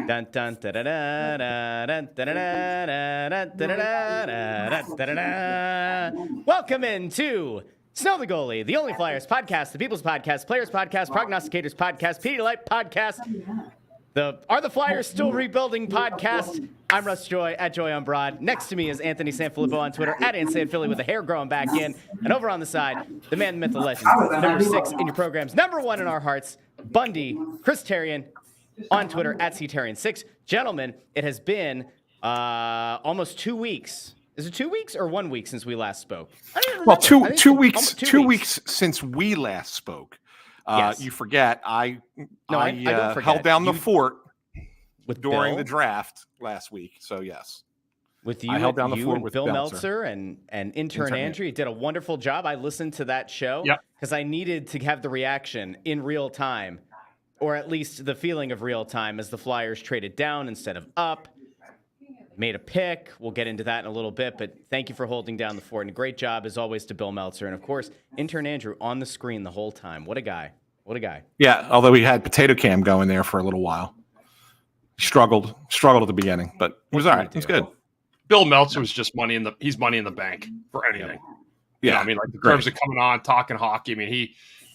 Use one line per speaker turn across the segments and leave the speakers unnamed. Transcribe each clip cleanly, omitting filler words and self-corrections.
Dun, dun, da, da, da, da, dun, da, da, da, da, da, da, da, da, da. Welcome into Snow The Goalie, the only Flyers podcast, the People's Podcast, Players Podcast, Prognosticators Podcast, Pedialyte Podcast, the Are the Flyers Still Rebuilding Podcast. I'm Russ Joy, at Joy on Broad. Next to me is Anthony SanFilippo on Twitter, at SanFilippo with the hair growing back in. And over on the side, the man, the myth, the legend, number 6 in your programs, number 1 in our hearts, Bundy, Chris Therien, on Twitter, at CTherien6. Gentlemen, it has been almost 2 weeks. Is it 2 weeks or 1 week since we last spoke?
Well, two weeks since we last spoke.
Yes.
You forget, I
don't forget.
held down the fort during
Bill?
the draft last week. So, yes.
With you,
I held down the fort
and
with
Bill
Meltzer.
Meltzer and intern Andrew. You did a wonderful job. I listened to that show because I needed to have the reaction in real time, or at least the feeling of real time, as the Flyers traded down instead of up, made a pick. We'll get into that in a little bit, but thank you for holding down the fort, and great job, as always, to Bill Meltzer. And, of course, intern Andrew on the screen the whole time. What a guy. What a guy.
Yeah, although we had Potato Cam going there for a little while. Struggled at the beginning, but it was all right. It was good.
Bill Meltzer was just money in the bank for anything.
Yeah,
you know, I mean, like in terms of coming on, talking hockey. I mean,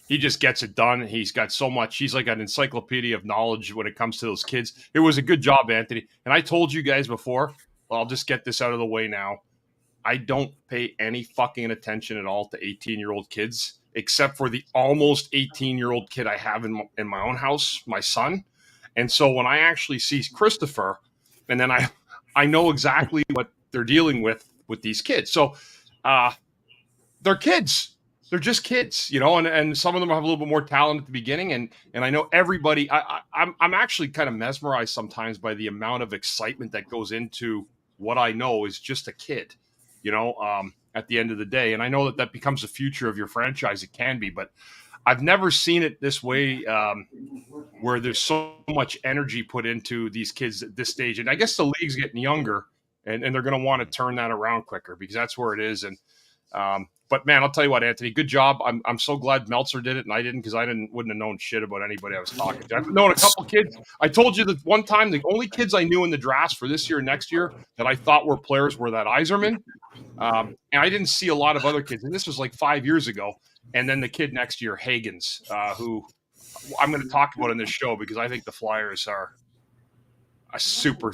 he just gets it done. He's got so much. He's like an encyclopedia of knowledge when it comes to those kids. It was a good job, Anthony. And I told you guys before, well, I'll just get this out of the way now. I don't pay any fucking attention at all to 18-year-old kids, except for the almost 18-year-old kid I have in my own house, my son. And so when I actually see Christopher, and then I know exactly what they're dealing with these kids. So they're kids. They're just kids, you know, and some of them have a little bit more talent at the beginning. And I know everybody, I'm actually kind of mesmerized sometimes by the amount of excitement that goes into what I know is just a kid, you know, at the end of the day. And I know that becomes the future of your franchise. It can be, but I've never seen it this way, where there's so much energy put into these kids at this stage. And I guess the league's getting younger, and they're going to want to turn that around quicker, because that's where it is. And but man, I'll tell you what, Anthony, good job. I'm so glad Meltzer did it and I didn't, because I wouldn't have known shit about anybody I was talking to. I've known a couple kids. I told you that one time the only kids I knew in the drafts for this year and next year that I thought were players were that Yzerman. And I didn't see a lot of other kids. And this was like 5 years ago. And then the kid next year, Hagens, who I'm going to talk about in this show, because I think the Flyers are a super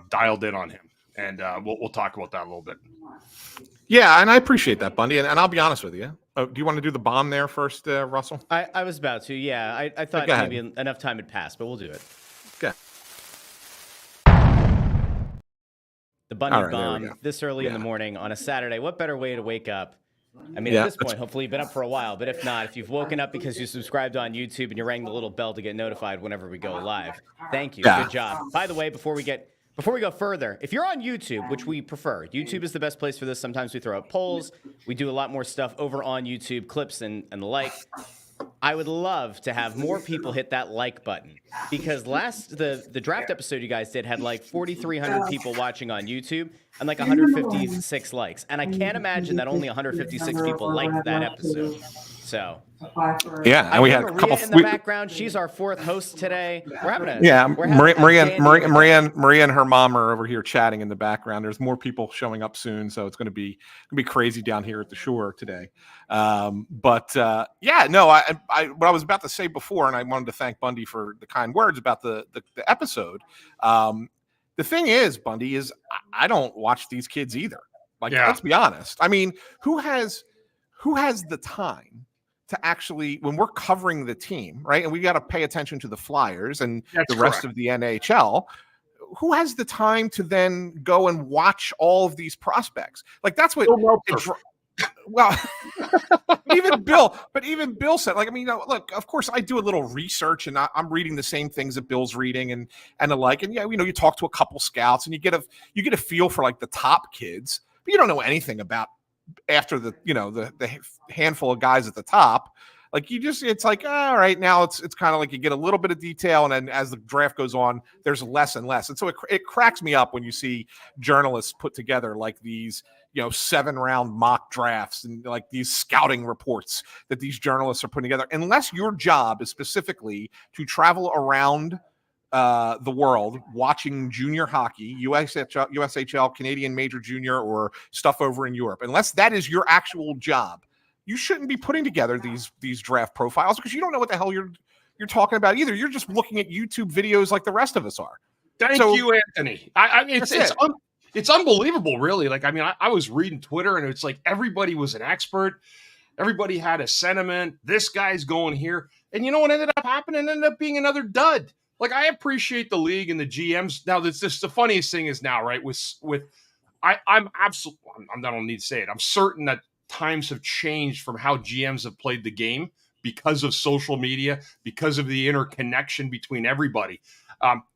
dialed in on him. And we'll talk about that a little bit.
Yeah, and I appreciate that, Bundy. And I'll be honest with you. Do you want to do the bomb there first, Russell?
I was about to, yeah. I thought maybe enough time had passed, but we'll do it.
Okay.
The Bundy bomb this early in the morning on a Saturday. What better way to wake up? I mean, at this point, hopefully you've been up for a while, but if not, if you've woken up because you subscribed on YouTube and you rang the little bell to get notified whenever we go live, thank you. Yeah. Good job. By the way, before we go further, if you're on YouTube, which we prefer, YouTube is the best place for this. Sometimes we throw out polls. We do a lot more stuff over on YouTube, clips and the like. I would love to have more people hit that like button, because the draft episode you guys did had like 4,300 people watching on YouTube and like 156 likes. And I can't imagine that only 156 people liked that episode. So
yeah, and we had a couple
in the background. She's our fourth host today. We're having
Maria and her mom are over here chatting in the background. There's more people showing up soon, so it's going to be crazy down here at the shore today. What I was about to say before, and I wanted to thank Bundy for the kind words about the episode. The thing is, Bundy, is I don't watch these kids either. Let's be honest. I mean, who has the time to actually, when we're covering the team, right? And we got to pay attention to the Flyers and the rest of the NHL. Who has the time to then go and watch all of these prospects? Like, that's what. Well, even Bill said, like, I mean, look, of course I do a little research and I'm reading the same things that Bill's reading and the like. And yeah, you talk to a couple scouts and you get a feel for like the top kids, but you don't know anything about after the handful of guys at the top. Like, it's like, all right, now it's kind of like you get a little bit of detail, and then as the draft goes on, there's less and less. And so it cracks me up when you see journalists put together like these, 7-round mock drafts and like these scouting reports that these journalists are putting together. Unless your job is specifically to travel around the world watching junior hockey, USHL, Canadian Major Junior, or stuff over in Europe, unless that is your actual job, you shouldn't be putting together these draft profiles because you don't know what the hell you're talking about either. You're just looking at YouTube videos like the rest of us are.
Thank you, Anthony. I mean, it's unbelievable, really. Like, I mean, I was reading Twitter, and it's like everybody was an expert. Everybody had a sentiment. This guy's going here. And you know what ended up happening? It ended up being another dud. Like, I appreciate the league and the GMs. Now, this the funniest thing is now, right, I'm absolutely, I don't need to say it. I'm certain that times have changed from how GMs have played the game because of social media, because of the interconnection between everybody.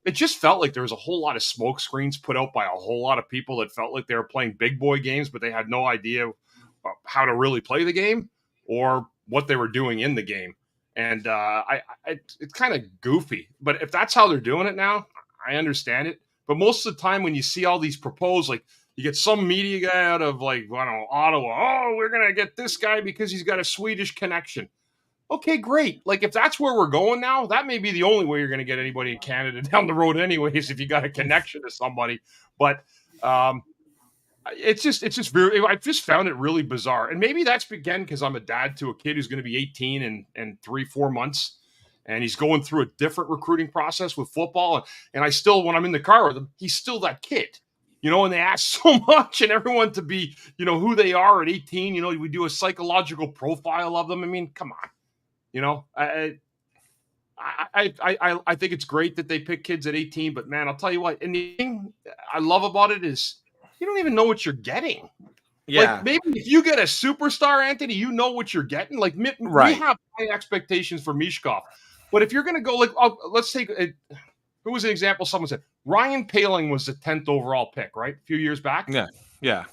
It just felt like there was a whole lot of smoke screens put out by a whole lot of people that felt like they were playing big boy games, but they had no idea how to really play the game or what they were doing in the game. And it's kind of goofy. But if that's how they're doing it now, I understand it. But most of the time when you see all these proposed, like you get some media guy out of like, I don't know, Ottawa, oh, we're going to get this guy because he's got a Swedish connection. Okay, great. Like if that's where we're going now, that may be the only way you're going to get anybody in Canada down the road anyways, if you got a connection to somebody. But it's just very, I just found it really bizarre. And maybe that's again because I'm a dad to a kid who's going to be 18 in 3-4 months. And he's going through a different recruiting process with football. And I still, when I'm in the car with him, he's still that kid, you know, and they ask so much and everyone to be, you know, who they are at 18. You know, we do a psychological profile of them. I mean, come on, you know, I think it's great that they pick kids at 18, but man, I'll tell you what, and the thing I love about it is you don't even know what you're getting. Yeah. Like maybe if you get a superstar, Anthony, you know what you're getting. Like we have high expectations for Mishkov. But if you're going to go like, let's take who was an example? Someone said Ryan Poehling was the 10th overall pick, right? A few years back.
Yeah.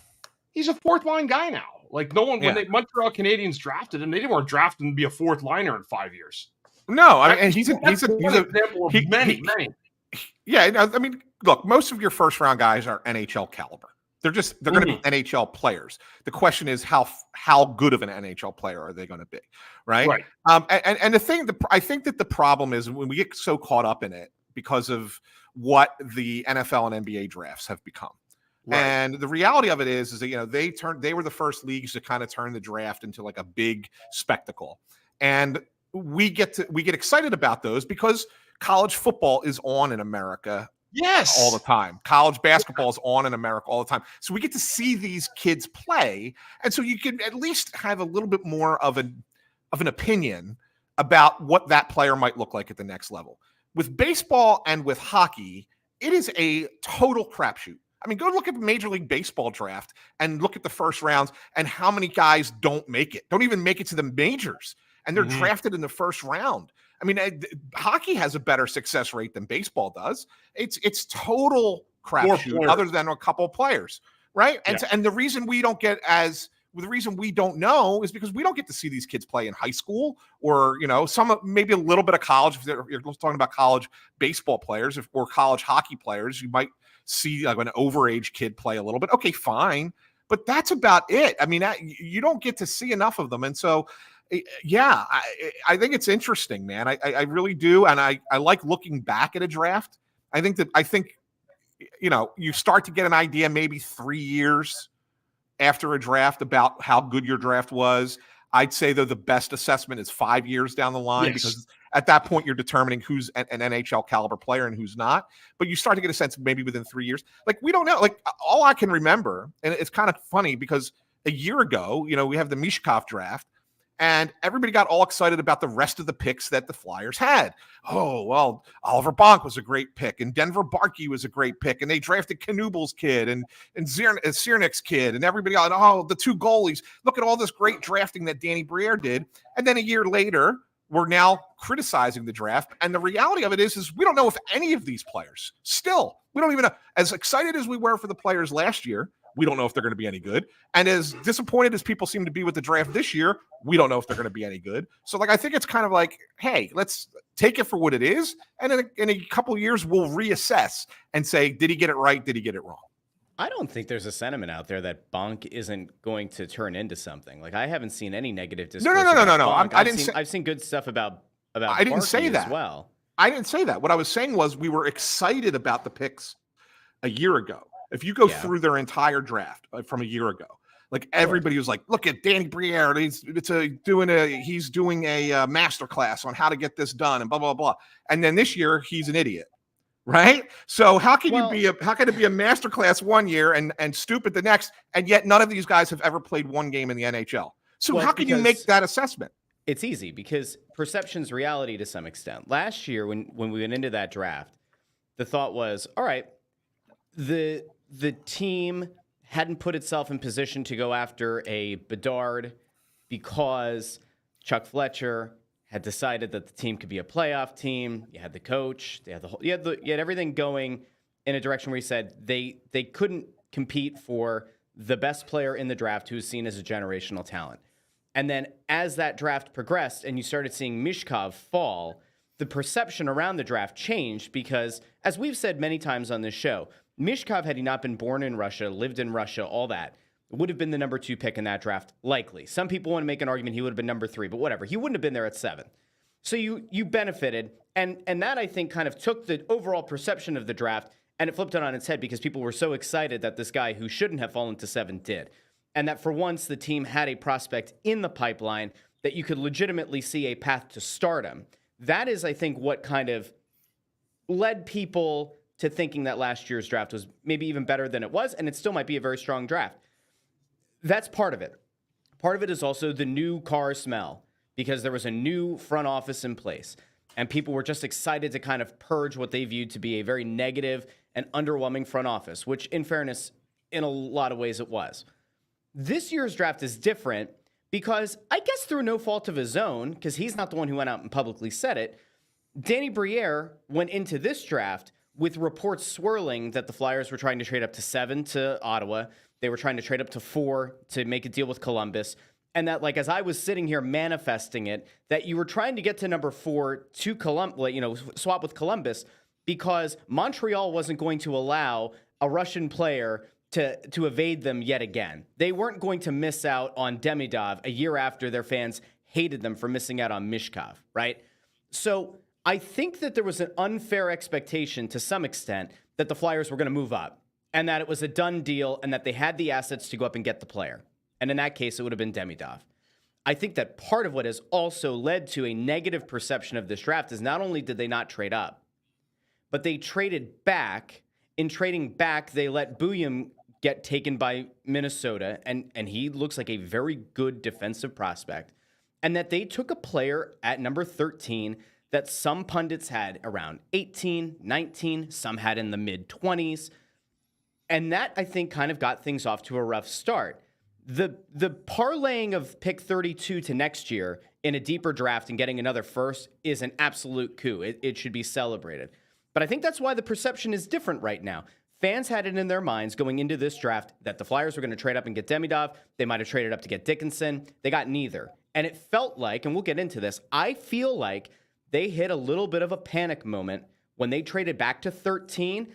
He's a fourth line guy now. Like no one, when the Montreal Canadiens drafted him, they weren't drafting to be a fourth liner in 5 years.
No, I mean, and he's an
example of many.
Yeah, I mean, look, most of your first round guys are NHL caliber. They're going to be NHL players. The question is how good of an NHL player are they going to be, right?
Right.
And the thing that I think that the problem is when we get so caught up in it because of what the NFL and NBA drafts have become. Right. And the reality of it is that, you know, they were the first leagues to kind of turn the draft into like a big spectacle. And we get excited about those because college football is on in America.
Yes.
All the time. College basketball is on in America all the time. So we get to see these kids play. And so you can at least have a little bit more of an opinion about what that player might look like at the next level. With baseball and with hockey, it is a total crapshoot. I mean, go look at the Major League Baseball draft and look at the first rounds and how many guys don't even make it to the majors. And they're drafted in the first round. I mean, hockey has a better success rate than baseball does. It's total crapshoot other than a couple of players, right? And the reason we don't know is because we don't get to see these kids play in high school or, you know, some maybe a little bit of college. If you're talking about college baseball players or college hockey players, you might see like an overage kid play a little bit. Okay, fine. But that's about it. I mean, you don't get to see enough of them. And so, yeah, I think it's interesting, man. I really do. And I like looking back at a draft. I think, you know, you start to get an idea maybe 3 years after a draft about how good your draft was. I'd say, though, the best assessment is 5 years down the line because at that point you're determining who's an NHL caliber player and who's not. But you start to get a sense maybe within 3 years. Like, we don't know. Like, all I can remember, and it's kind of funny because a year ago, you know, we have the Mishkov draft. And everybody got all excited about the rest of the picks that the Flyers had. Oh, well, Oliver Bonk was a great pick, and Denver Barkey was a great pick, and they drafted Knubel's kid and Ciernik's kid, and everybody got, the two goalies. Look at all this great drafting that Danny Briere did. And then a year later, we're now criticizing the draft. And the reality of it is we don't know if any of these players, still, we don't even know. As excited as we were for the players last year, we don't know if they're going to be any good. And as disappointed as people seem to be with the draft this year, we don't know if they're going to be any good. So, like, I think it's kind of like, hey, let's take it for what it is. And in a couple of years, we'll reassess and say, did he get it right? Did he get it wrong?
I don't think there's a sentiment out there that Bonk isn't going to turn into something. Like, I haven't seen any negative discourse.
No.
I've seen good stuff about
I didn't say that
as well.
I didn't say that. What I was saying was we were excited about the picks a year ago. If you go through their entire draft from a year ago, like everybody was like, look at Danny Briere. He's doing a master class on how to get this done and blah, blah, blah. And then this year he's an idiot. Right. So how can it be a master class one year and stupid the next? And yet none of these guys have ever played one game in the NHL. So how can you make that assessment?
It's easy because perception's reality to some extent. Last year, when we went into that draft, the thought was, all right, the team hadn't put itself in position to go after a Bedard because Chuck Fletcher had decided that the team could be a playoff team. You had the coach, you had everything going in a direction where you said they couldn't compete for the best player in the draft who's seen as a generational talent. And then as that draft progressed and you started seeing Michkov fall, the perception around the draft changed because, as we've said many times on this show, Michkov, had he not been born in Russia, lived in Russia, all that, would have been the number 2 pick in that draft, likely. Some people want to make an argument he would have been number 3, but whatever. He wouldn't have been there at 7. So you benefited, and that, I think, kind of took the overall perception of the draft, and it flipped it on its head because people were so excited that this guy who shouldn't have fallen to 7 did. And that for once the team had a prospect in the pipeline that you could legitimately see a path to stardom. That is, I think, what kind of led people to thinking that last year's draft was maybe even better than it was, and it still might be a very strong draft. That's part of it. Part of it is also the new car smell because there was a new front office in place, and people were just excited to kind of purge what they viewed to be a very negative and underwhelming front office, which, in fairness, in a lot of ways it was. This year's draft is different because, I guess through no fault of his own, because he's not the one who went out and publicly said it, Danny Briere went into this draft with reports swirling that the Flyers were trying to trade up to 7 to Ottawa. They were trying to trade up to 4 to make a deal with Columbus. And that, like, as I was sitting here manifesting it, that you were trying to get to number 4 to Columbus, swap with Columbus, because Montreal wasn't going to allow a Russian player to evade them yet again. They weren't going to miss out on Demidov a year after their fans hated them for missing out on Michkov, right? So I think that there was an unfair expectation to some extent that the Flyers were going to move up and that it was a done deal and that they had the assets to go up and get the player. And in that case, it would have been Demidov. I think that part of what has also led to a negative perception of this draft is not only did they not trade up, but they traded back. In trading back, they let Bouillon get taken by Minnesota, and he looks like a very good defensive prospect, and that they took a player at number 13 that some pundits had around 18, 19, some had in the mid-20s, and that, I think, kind of got things off to a rough start. The parlaying of pick 32 to next year in a deeper draft and getting another first is an absolute coup. It should be celebrated. But I think that's why the perception is different right now. Fans had it in their minds going into this draft that the Flyers were going to trade up and get Demidov. They might have traded up to get Dickinson. They got neither. And it felt like, and we'll get into this, I feel like they hit a little bit of a panic moment when they traded back to 13.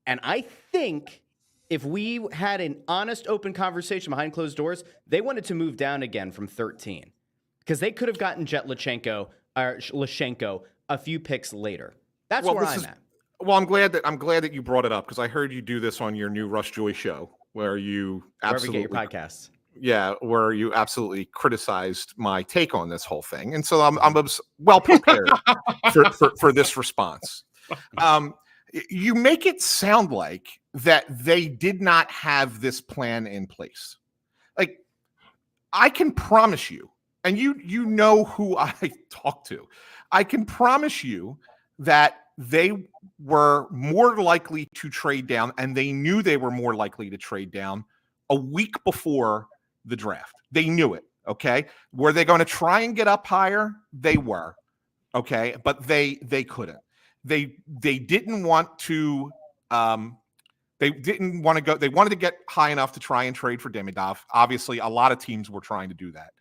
And I think if we had an honest, open conversation behind closed doors, they wanted to move down again from 13 because they could have gotten Jett Luchanko a few picks later. That's where I'm at.
Well, I'm glad that you brought it up because I heard you do this on your new Russ Joy show where you absolutely
wherever you get your podcasts.
Yeah, where you absolutely criticized my take on this whole thing, and so I'm well prepared for this response. You make it sound like that they did not have this plan in place. Like, I can promise you, and you know who I talk to, I can promise you that they were more likely to trade down, and they knew they were more likely to trade down a week before the draft. They knew it, okay? Were they going to try and get up higher? They were, okay? But they couldn't. They didn't want to they didn't want to go. They wanted to get high enough to try and trade for Demidov. Obviously, a lot of teams were trying to do that.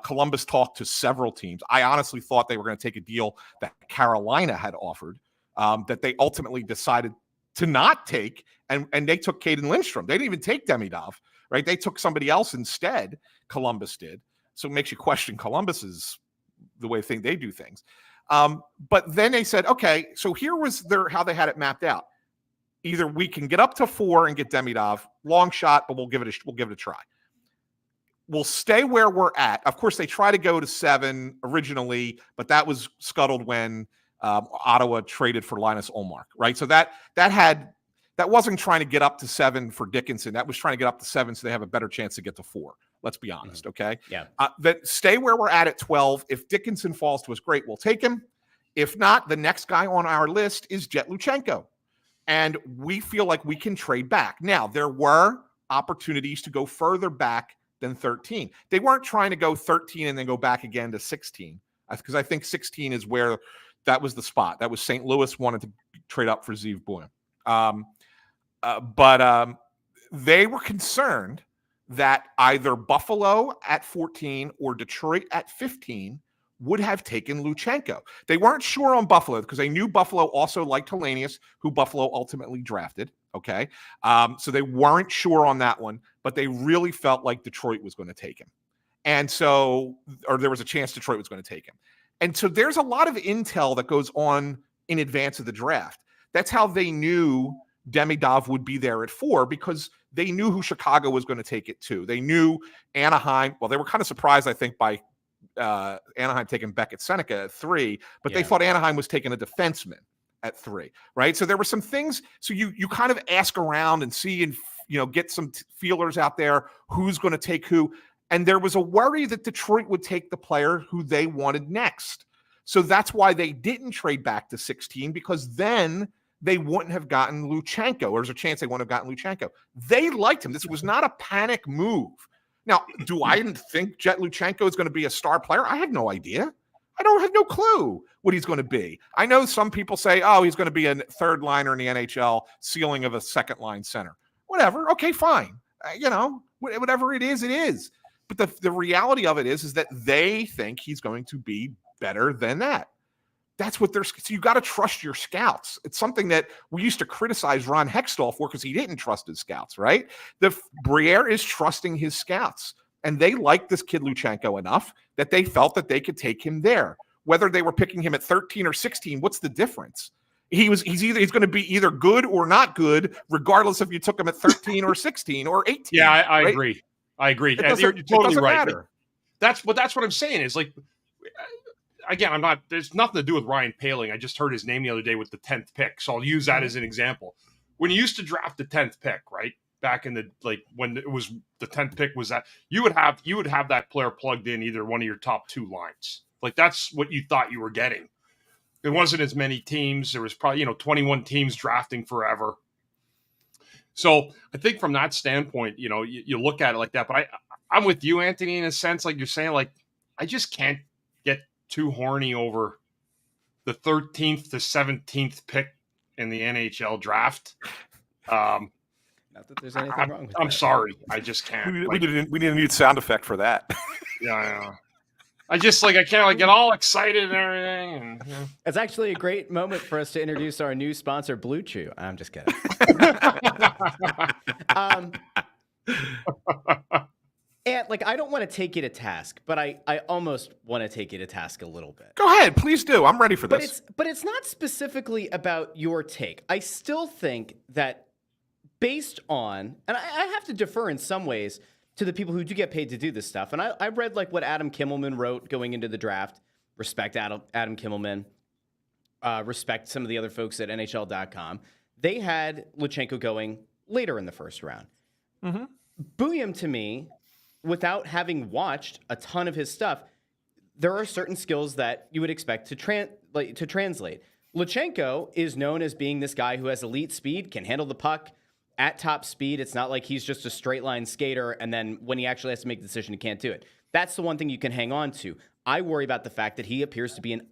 Columbus talked to several teams. I honestly thought they were going to take a deal that Carolina had offered that they ultimately decided to not take, and they took Caden Lindstrom. They didn't even take Demidov, right? They took somebody else instead. Columbus did. So it makes you question Columbus's the way they do things. But then they said, okay, so here was how they had it mapped out. Either we can get up to 4 and get Demidov, long shot, but we'll give it a try. We'll stay where we're at. Of course, they try to go to 7 originally, but that was scuttled when Ottawa traded for Linus Ullmark, right? So that wasn't trying to get up to 7 for Dickinson. That was trying to get up to 7 so they have a better chance to get to 4. Let's be honest, okay?
Yeah.
That stay where we're at 12. If Dickinson falls to us, great, we'll take him. If not, the next guy on our list is Jett Luchanko. And we feel like we can trade back. Now, there were opportunities to go further back than 13. They weren't trying to go 13 and then go back again to 16, because I think 16 is where that was the spot. That was St. Louis wanted to trade up for Zeev Buium. But they were concerned that either Buffalo at 14 or Detroit at 15 would have taken Luchanko. They weren't sure on Buffalo because they knew Buffalo also liked Hellenius, who Buffalo ultimately drafted. Okay. So they weren't sure on that one, but they really felt like Detroit was going to take him. And so, or there was a chance Detroit was going to take him. And so there's a lot of intel that goes on in advance of the draft. That's how they knew Demidov would be there at 4, because they knew who Chicago was going to take it to. They knew Anaheim. Well, they were kind of surprised, I think, by Anaheim taking Beckett Seneca at 3, but they thought Anaheim was taking a defenseman at 3, right? So there were some things. So you kind of ask around and see and get some feelers out there, who's going to take who. And there was a worry that Detroit would take the player who they wanted next. So that's why they didn't trade back to 16, because then they wouldn't have gotten Luchanko, or there's a chance they wouldn't have gotten Luchanko. They liked him. This was not a panic move. Now, do I think Jett Luchanko is going to be a star player? I have no idea. I don't have no clue what he's going to be. I know some people say, oh, he's going to be a third liner in the NHL, ceiling of a second line center. Whatever. Okay, fine. Whatever it is, it is. But the reality of it is that they think he's going to be better than that. That's what so you got to trust your scouts. It's something that we used to criticize Ron Hextall for because he didn't trust his scouts, right? Briere is trusting his scouts, and they liked this kid Luchanko enough that they felt that they could take him there. Whether they were picking him at 13 or 16, what's the difference? He's going to be either good or not good, regardless if you took him at 13 or 16 or 18. Yeah,
I
right?
agree. I agree.
You're totally right. Matter.
That's what I'm saying is, like, again, there's nothing to do with Ryan Poehling. I just heard his name the other day with the 10th pick. So I'll use that as an example. When you used to draft the 10th pick, right? Back in when it was the 10th pick was that you would have that player plugged in either one of your top 2 lines. Like, that's what you thought you were getting. There wasn't as many teams. There was probably, 21 teams drafting forever. So I think from that standpoint, you look at it like that, but I'm with you, Anthony, in a sense, like you're saying, like, I just can't get too horny over the 13th to 17th pick in the NHL draft.
Not that there's anything wrong with that.
I'm sorry. I just can't.
We didn't need sound effect for that.
Yeah, I know. I can't get all excited and everything. And,
It's actually a great moment for us to introduce our new sponsor, Blue Chew. I'm just kidding. And I don't want to take you to task, but I almost want to take you to task a little bit.
Go ahead, please do. I'm ready for this.
But it's not specifically about your take. I still think that based on, and I have to defer in some ways to the people who do get paid to do this stuff. And I read what Adam Kimmelman wrote going into the draft. Respect Adam Kimmelman. Respect some of the other folks at NHL.com. They had Luchanko going later in the first round. Mm-hmm. Buium, to me, without having watched a ton of his stuff, there are certain skills that you would expect to translate. Luchanko is known as being this guy who has elite speed, can handle the puck at top speed. It's not like he's just a straight line skater, and then when he actually has to make the decision, he can't do it. That's the one thing you can hang on to. I worry about the fact that he appears to be an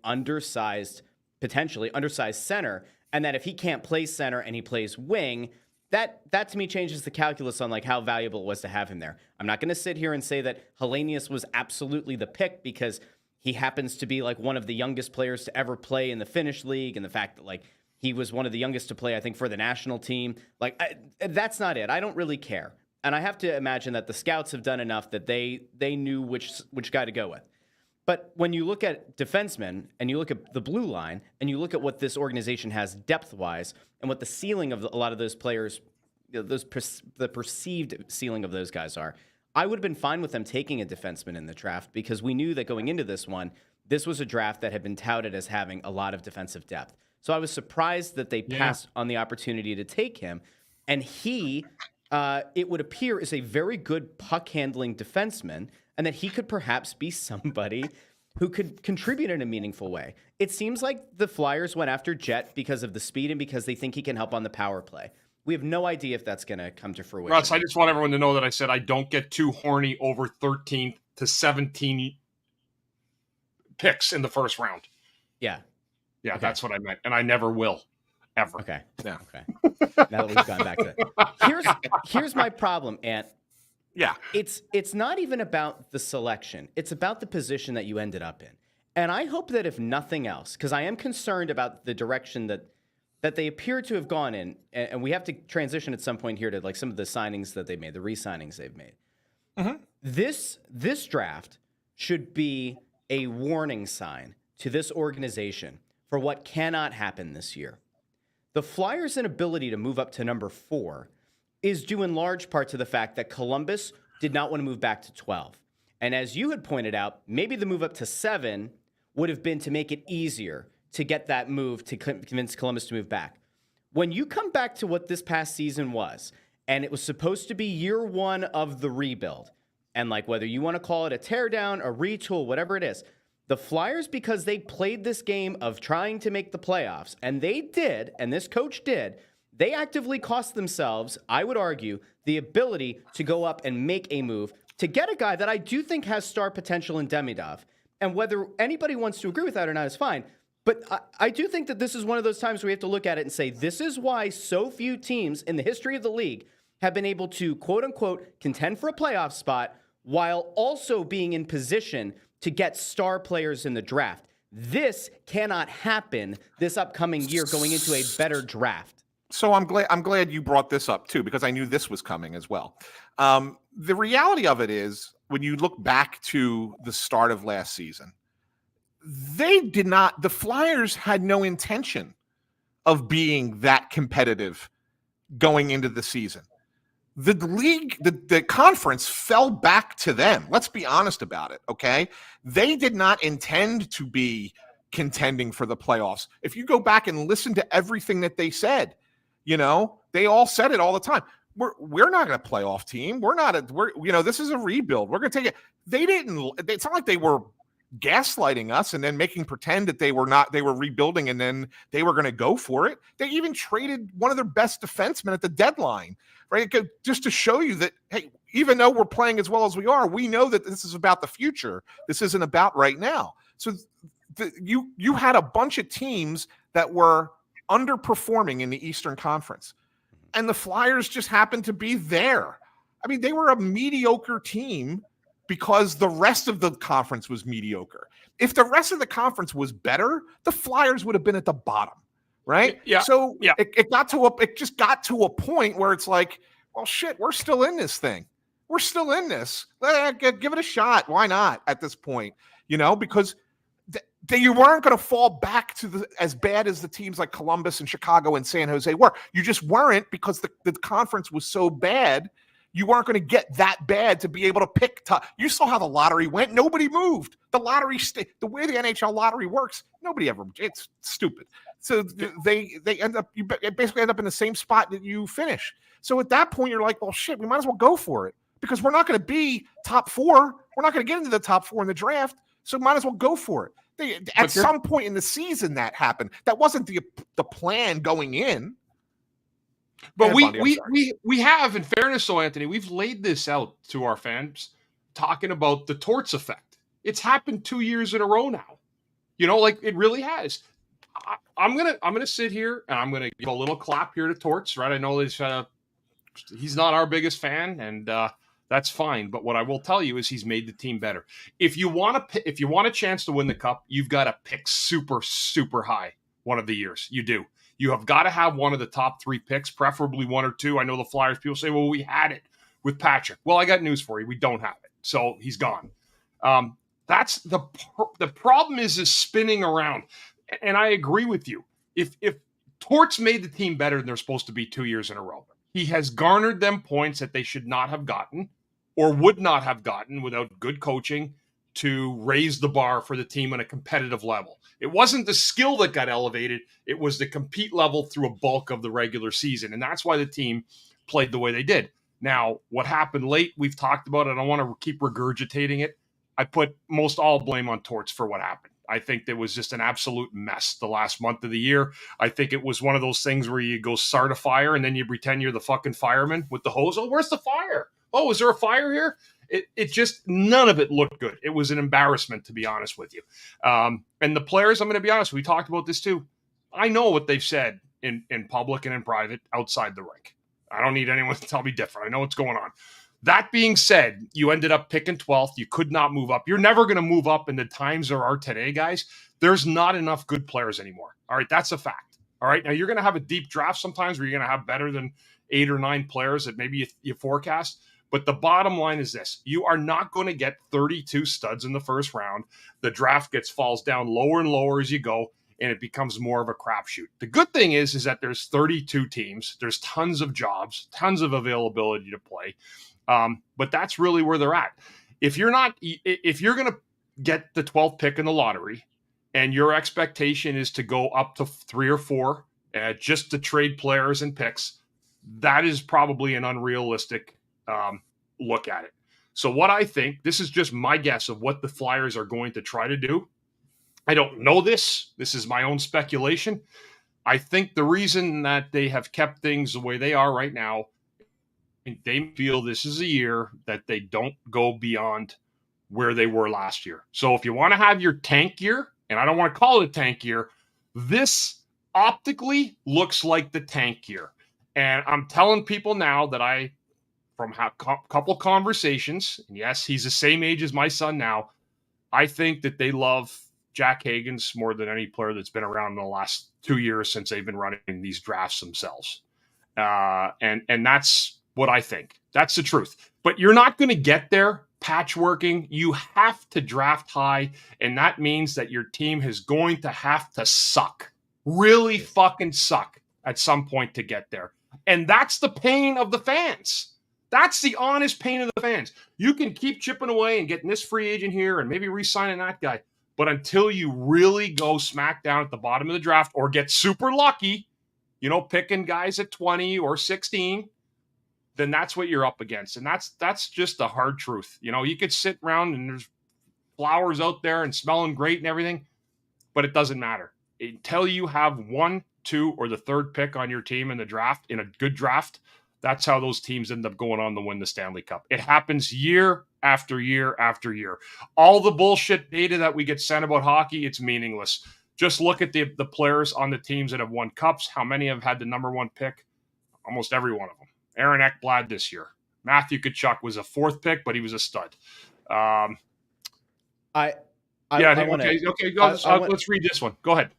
potentially undersized center, and that if he can't play center and he plays wing, that to me changes the calculus on how valuable it was to have him there. I'm not going to sit here and say that Hellenius was absolutely the pick because he happens to be one of the youngest players to ever play in the Finnish league, and the fact that he was one of the youngest to play, I think, for the national team. That's not it. I don't really care. And I have to imagine that the scouts have done enough that they knew which guy to go with. But when you look at defensemen and you look at the blue line and you look at what this organization has depth-wise and what the ceiling of a lot of those players, the perceived ceiling of those guys are, I would have been fine with them taking a defenseman in the draft because we knew that going into this one, this was a draft that had been touted as having a lot of defensive depth. So I was surprised that they passed on the opportunity to take him. And he, it would appear, is a very good puck-handling defenseman, and that he could perhaps be somebody who could contribute in a meaningful way. It seems like the Flyers went after Jett because of the speed and because they think he can help on the power play. We have no idea if that's going to come to fruition.
Russ, I just want everyone to know that I said I don't get too horny over 13 to 17 picks in the first round.
Yeah.
Yeah, okay. That's what I meant. And I never will. Ever.
Okay. Yeah. Okay. Now that we've gone back to that. Here's my problem, Ant.
Yeah.
It's not even about the selection. It's about the position that you ended up in. And I hope that if nothing else, because I am concerned about the direction that they appear to have gone in, and we have to transition at some point here to like some of the signings that they've made, the re-signings they've made. Mm-hmm. This draft should be a warning sign to this organization for what cannot happen this year. The Flyers' inability to move up to number 4 is due in large part to the fact that Columbus did not want to move back to 12. And as you had pointed out, maybe the move up to 7 would have been to make it easier to get that move to convince Columbus to move back. When you come back to what this past season was, and it was supposed to be year 1 of the rebuild, and like whether you want to call it a teardown, a retool, whatever it is, the Flyers, because they played this game of trying to make the playoffs, and they did, and this coach did, they actively cost themselves, I would argue, the ability to go up and make a move to get a guy that I do think has star potential in Demidov. And whether anybody wants to agree with that or not is fine. But I do think that this is one of those times where we have to look at it and say, this is why so few teams in the history of the league have been able to, quote unquote, contend for a playoff spot while also being in position to get star players in the draft. This cannot happen this upcoming year going into a better draft.
So I'm glad you brought this up too, because I knew this was coming as well. The reality of it is, when you look back to the start of last season, the Flyers had no intention of being that competitive going into the season. The league, the conference fell back to them. Let's be honest about it, okay? They did not intend to be contending for the playoffs. If you go back and listen to everything that they said, they all said it all the time. We're not a playoff team. This is a rebuild. We're going to take it. It's not like they were gaslighting us and then making pretend that they were rebuilding and then they were going to go for it. They even traded one of their best defensemen at the deadline, right? Just to show you that, hey, even though we're playing as well as we are, we know that this is about the future. This isn't about right now. So you had a bunch of teams that were underperforming in the Eastern Conference, and the Flyers just happened to be there. I mean, they were a mediocre team because the rest of the conference was mediocre. If the rest of the conference was better, the Flyers would have been at the bottom, right?
Yeah.
So yeah. It just got to a point where it's like, well, shit, we're still in this thing. We're still in this. Give it a shot. Why not at this point? Because you weren't going to fall back to as bad as the teams like Columbus and Chicago and San Jose were. You just weren't, because the conference was so bad. You weren't going to get that bad to be able to pick. You saw how the lottery went. Nobody moved. The lottery, the way the NHL lottery works, nobody ever. It's stupid. So they basically end up in the same spot that you finish. So at that point, you're like, well, shit, we might as well go for it, because we're not going to be top 4. We're not going to get into the top 4 in the draft. So might as well go for it. At some point in the season that happened. That wasn't the plan going in.
But we have, in fairness, though, Anthony, we've laid this out to our fans, talking about the Torts effect. It's happened 2 years in a row now. It really has. I'm gonna sit here and I'm gonna give a little clap here to Torts, right? I know he's not our biggest fan, and that's fine. But what I will tell you is he's made the team better. If you want a chance to win the cup, you've got to pick super, super high one of the years. You do. You have got to have one of the top 3 picks, preferably 1 or 2. I know the Flyers people say, well, we had it with Patrick. Well, I got news for you. We don't have it. So he's gone. That's the problem is spinning around. And I agree with you. If Torts made the team better than they're supposed to be 2 years in a row, he has garnered them points that they should not have gotten or would not have gotten without good coaching to raise the bar for the team on a competitive level. It wasn't the skill that got elevated. It was the compete level through a bulk of the regular season. And that's why the team played the way they did. Now, what happened late, we've talked about it. I don't want to keep regurgitating it. I put most all blame on Torts for what happened. I think there was just an absolute mess the last month of the year. I think it was one of those things where you go start a fire and then you pretend you're the fucking fireman with the hose. Oh, where's the fire? Oh, is there a fire here? It just, none of it looked good. It was an embarrassment, to be honest with you. And the players, I'm going to be honest, we talked about this too. I know what they've said in public and in private outside the rink. I don't need anyone to tell me different. I know what's going on. That being said, you ended up picking 12th. You could not move up. You're never going to move up in the times there are today, guys. There's not enough good players anymore. All right, that's a fact. All right, now you're going to have a deep draft sometimes where you're going to have better than 8 or 9 players that maybe you forecast. But the bottom line is this. You are not going to get 32 studs in the first round. The draft falls down lower and lower as you go, and it becomes more of a crapshoot. The good thing is that there's 32 teams. There's tons of jobs, tons of availability to play. But that's really where they're at. If you're going to get the 12th pick in the lottery and your expectation is to go up to 3 or 4 just to trade players and picks, that is probably an unrealistic look at it. So what I think, this is just my guess of what the Flyers are going to try to do. I don't know this. This is my own speculation. I think the reason that they have kept things the way they are right now, they feel this is a year that they don't go beyond where they were last year. So if you want to have your tank year, and I don't want to call it a tank year, this optically looks like the tank year. And I'm telling people now that from a couple conversations, and yes, he's the same age as my son now, I think that they love Jack Hagens more than any player that's been around in the last 2 years since they've been running these drafts themselves. And that's what I think. That's the truth. But you're not going to get there patchworking. You have to draft high, and that means that your team is going to have to suck. Really fucking suck at some point to get there. And that's the pain of the fans. That's the honest pain of the fans. You can keep chipping away and getting this free agent here and maybe re-signing that guy. But until you really go smack down at the bottom of the draft or get super lucky, picking guys at 20 or 16, then that's what you're up against. And that's just the hard truth. You could sit around and there's flowers out there and smelling great and everything, but it doesn't matter. Until you have 1, 2, or the 3rd pick on your team in the draft, in a good draft, that's how those teams end up going on to win the Stanley Cup. It happens year after year after year. All the bullshit data that we get sent about hockey, it's meaningless. Just look at the players on the teams that have won cups. How many have had the number 1 pick? Almost every one of them. Aaron Ekblad this year. Matthew Tkachuk was a 4th pick, but he was a stud. Okay. Let's read this one. Go ahead.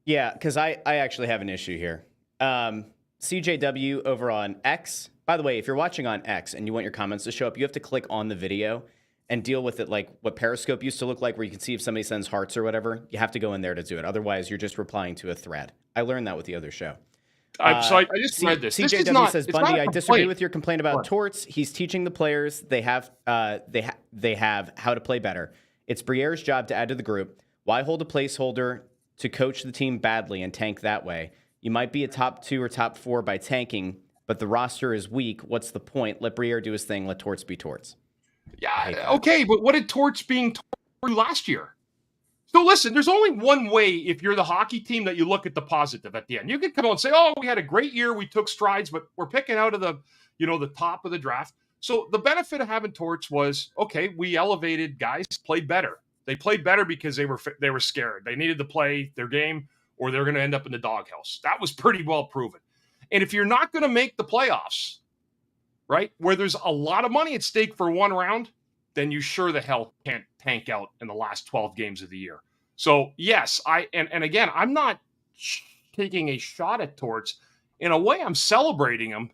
Yeah, because I actually have an issue here. CJW over on X. By the way, if you're watching on X and you want your comments to show up, you have to click on the video and deal with it like what Periscope used to look like, where you can see if somebody sends hearts or whatever. You have to go in there to do it. Otherwise, you're just replying to a thread. I learned that with the other show.
I just read this.
CJW says, Bundy, I disagree with your complaint about Torts. He's teaching the players they have how to play better. It's Briere's job to add to the group. Why hold a placeholder to coach the team badly and tank that way? You might be a top 2 or top 4 by tanking, but the roster is weak. What's the point? Let Briere do his thing. Let Torts be Torts.
Yeah, okay, but what did Torts being Torts last year? So listen, there's only one way if you're the hockey team that you look at the positive at the end. You can come out and say, oh, we had a great year. We took strides, but we're picking out of the top of the draft. So the benefit of having Torts was, okay, we elevated guys, played better. They played better because they were scared. They needed to play their game or they're going to end up in the doghouse. That was pretty well proven. And if you're not going to make the playoffs, right, where there's a lot of money at stake for one round, then you sure the hell can't tank out in the last 12 games of the year. So, yes, and again, I'm not taking a shot at Torts. In a way, I'm celebrating him,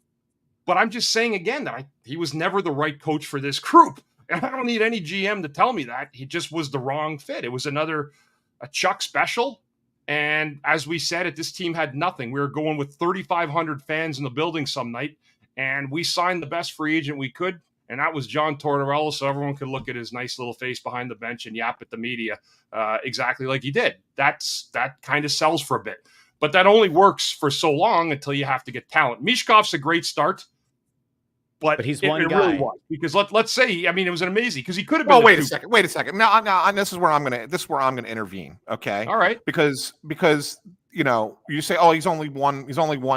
but I'm just saying again that he was never the right coach for this group. And I don't need any GM to tell me that. He just was the wrong fit. It was a Chuck special. And as we said it, this team had nothing. We were going with 3,500 fans in the building some night, and we signed the best free agent we could, and that was John Tortorella, so everyone could look at his nice little face behind the bench and yap at the media exactly like he did. That kind of sells for a bit. But that only works for so long until you have to get talent. Mishkov's a great start. But
he's one guy.
Really was. Because let's say, I mean, it was an amazing because he could have been.
Well, wait a second. Now, this is where I'm gonna intervene. Okay.
All right.
Because you say, oh, he's only one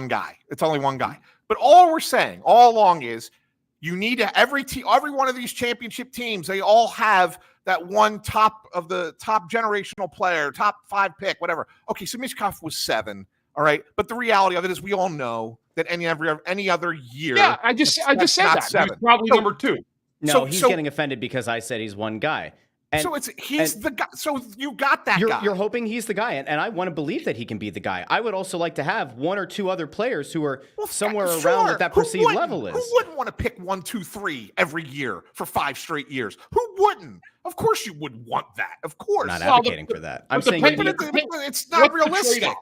guy. It's only one guy. But all we're saying all along is you need to every one of these championship teams. They all have that one top generational player, top 5 pick, whatever. Okay, so Mishkov was 7. All right, but the reality of it is we all know that any other year.
Yeah, I just said that.
7.
He's probably number 2.
No, he's getting offended because I said he's one guy. And,
he's the guy. So you got that guy.
You're hoping he's the guy, and I want to believe that he can be the guy. I would also like to have 1 or 2 other players who are somewhere around what that perceived level is.
Who wouldn't want to pick 1, 2, 3 every year for 5 straight years? Who wouldn't? Of course you would want that. Of course.
I'm not advocating for that. I'm saying
it's not realistic.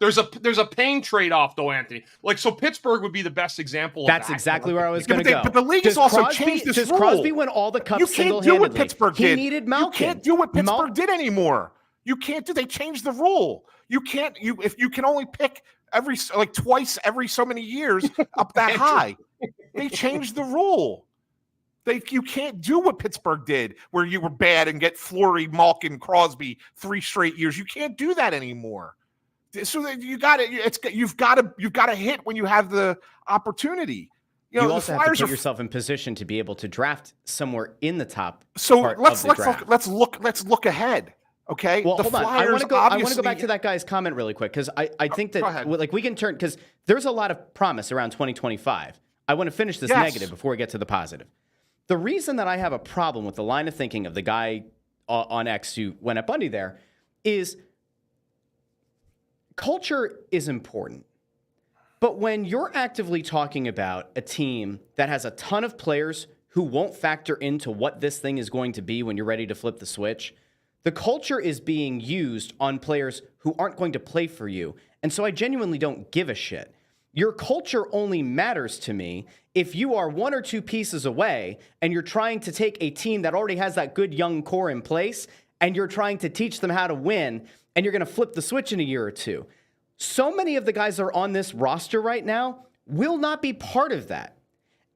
There's a pain trade-off, though, Anthony. So Pittsburgh would be the best example of that.
That's exactly where I was going to go.
But the league has also changed this rule.
Does Crosby win all the cups single-handedly?
You can't do what Pittsburgh did.
He needed Malkin.
You can't do what Pittsburgh did anymore. You can't do. They changed the rule. You can't. If you can only pick twice every so many years up that high. They changed the rule. You can't do what Pittsburgh did, where you were bad and get Fleury, Malkin, Crosby 3 straight years. You can't do that anymore. So you've got to hit when you have the opportunity.
You also have to put yourself in position to be able to draft somewhere in the top.
So let's look ahead. Okay.
Well, hold on. I want to go back to that guy's comment really quick because I think that we can turn because there's a lot of promise around 2025. I want to finish this negative before we get to the positive. The reason that I have a problem with the line of thinking of the guy on X who went at Bundy there is. Culture is important, but when you're actively talking about a team that has a ton of players who won't factor into what this thing is going to be when you're ready to flip the switch, the culture is being used on players who aren't going to play for you. And so I genuinely don't give a shit. Your culture only matters to me if you are 1 or 2 pieces away and you're trying to take a team that already has that good young core in place and you're trying to teach them how to win and you're going to flip the switch in a year or 2. So many of the guys that are on this roster right now will not be part of that.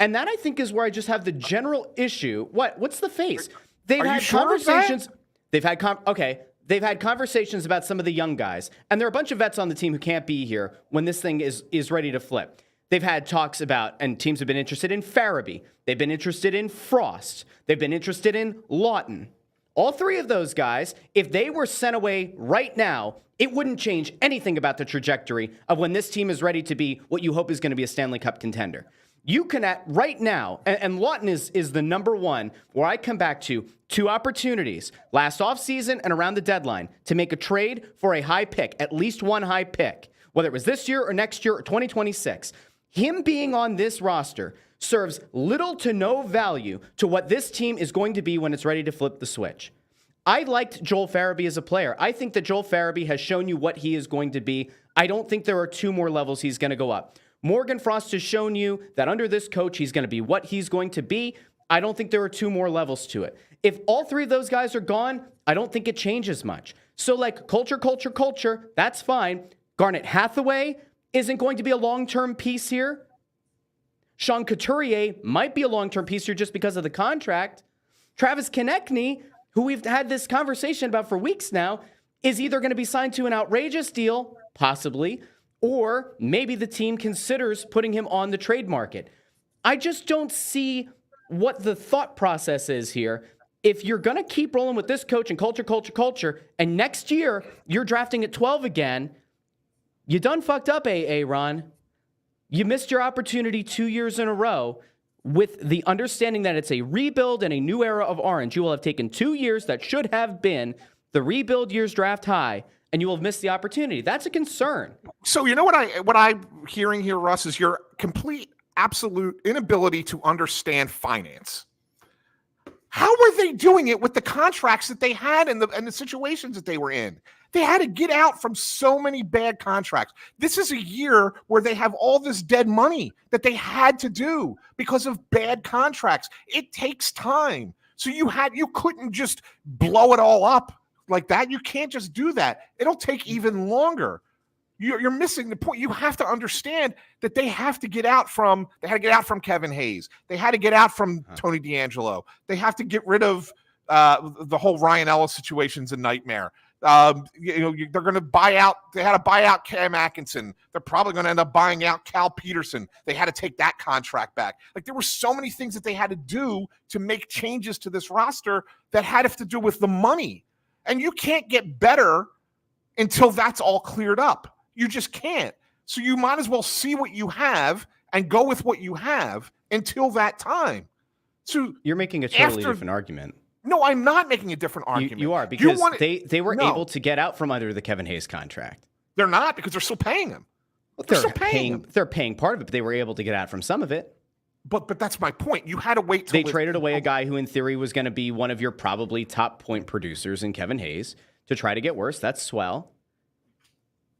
And that, I think, is where I just have the general issue. What's the face? They've had conversations. They've had conversations about some of the young guys. And there are a bunch of vets on the team who can't be here when this thing is ready to flip. They've had talks about, and teams have been interested in Farabee. They've been interested in Frost. They've been interested in Laughton. All 3 of those guys, if they were sent away right now, it wouldn't change anything about the trajectory of when this team is ready to be what you hope is going to be a Stanley Cup contender. You can right now, and Laughton is the number 1 where I come back to 2 opportunities last offseason and around the deadline to make a trade for a high pick, at least 1 high pick, whether it was this year or next year or 2026. Him being on this roster serves little to no value to what this team is going to be when it's ready to flip the switch. I liked Joel Farabee as a player. I think that Joel Farabee has shown you what he is going to be. I don't think there are 2 more levels he's going to go up. Morgan Frost has shown you that under this coach, he's going to be what he's going to be. I don't think there are 2 more levels to it. If all 3 of those guys are gone, I don't think it changes much. So culture, that's fine. Garnet Hathaway isn't going to be a long-term piece here. Sean Couturier might be a long-term piece here just because of the contract. Travis Konecny, who we've had this conversation about for weeks now, is either going to be signed to an outrageous deal, possibly, or maybe the team considers putting him on the trade market. I just don't see what the thought process is here. If you're going to keep rolling with this coach and culture, and next year you're drafting at 12 again, you done fucked up, Ron. You missed your opportunity 2 years in a row with the understanding that it's a rebuild and a new era of Orange. You will have taken 2 years that should have been the rebuild years draft high, and you will have missed the opportunity. That's a concern.
So you know what I'm hearing here, Russ, is your complete, absolute inability to understand finance. How were they doing it with the contracts that they had and the situations that they were in? They had to get out from so many bad contracts. This is a year where they have all this dead money that they had to do because of bad contracts. It takes time. So you couldn't just blow it all up like that. You can't just do that. It'll take even longer. You're missing the point. You have to understand that they had to get out from Kevin Hayes. They had to get out from Tony DeAngelo. They have to get rid of the whole Ryan Ellis situation's a nightmare. They're going to buy out. They had to buy out Cam Atkinson. They're probably going to end up buying out Cal Peterson. They had to take that contract back. Like, there were so many things that they had to do to make changes to this roster that had to do with the money. And you can't get better until that's all cleared up. You just can't. So you might as well see what you have and go with what you have until that time. So
you're making a totally different argument.
No, I'm not making a different argument.
You are, because they were able to get out from under the Kevin Hayes contract.
They're not, because they're still paying him.
They're paying part of it, but they were able to get out from some of it.
But that's my point. You had to wait till
they traded away a guy who in theory was going to be one of your probably top point producers in Kevin Hayes to try to get worse. That's swell.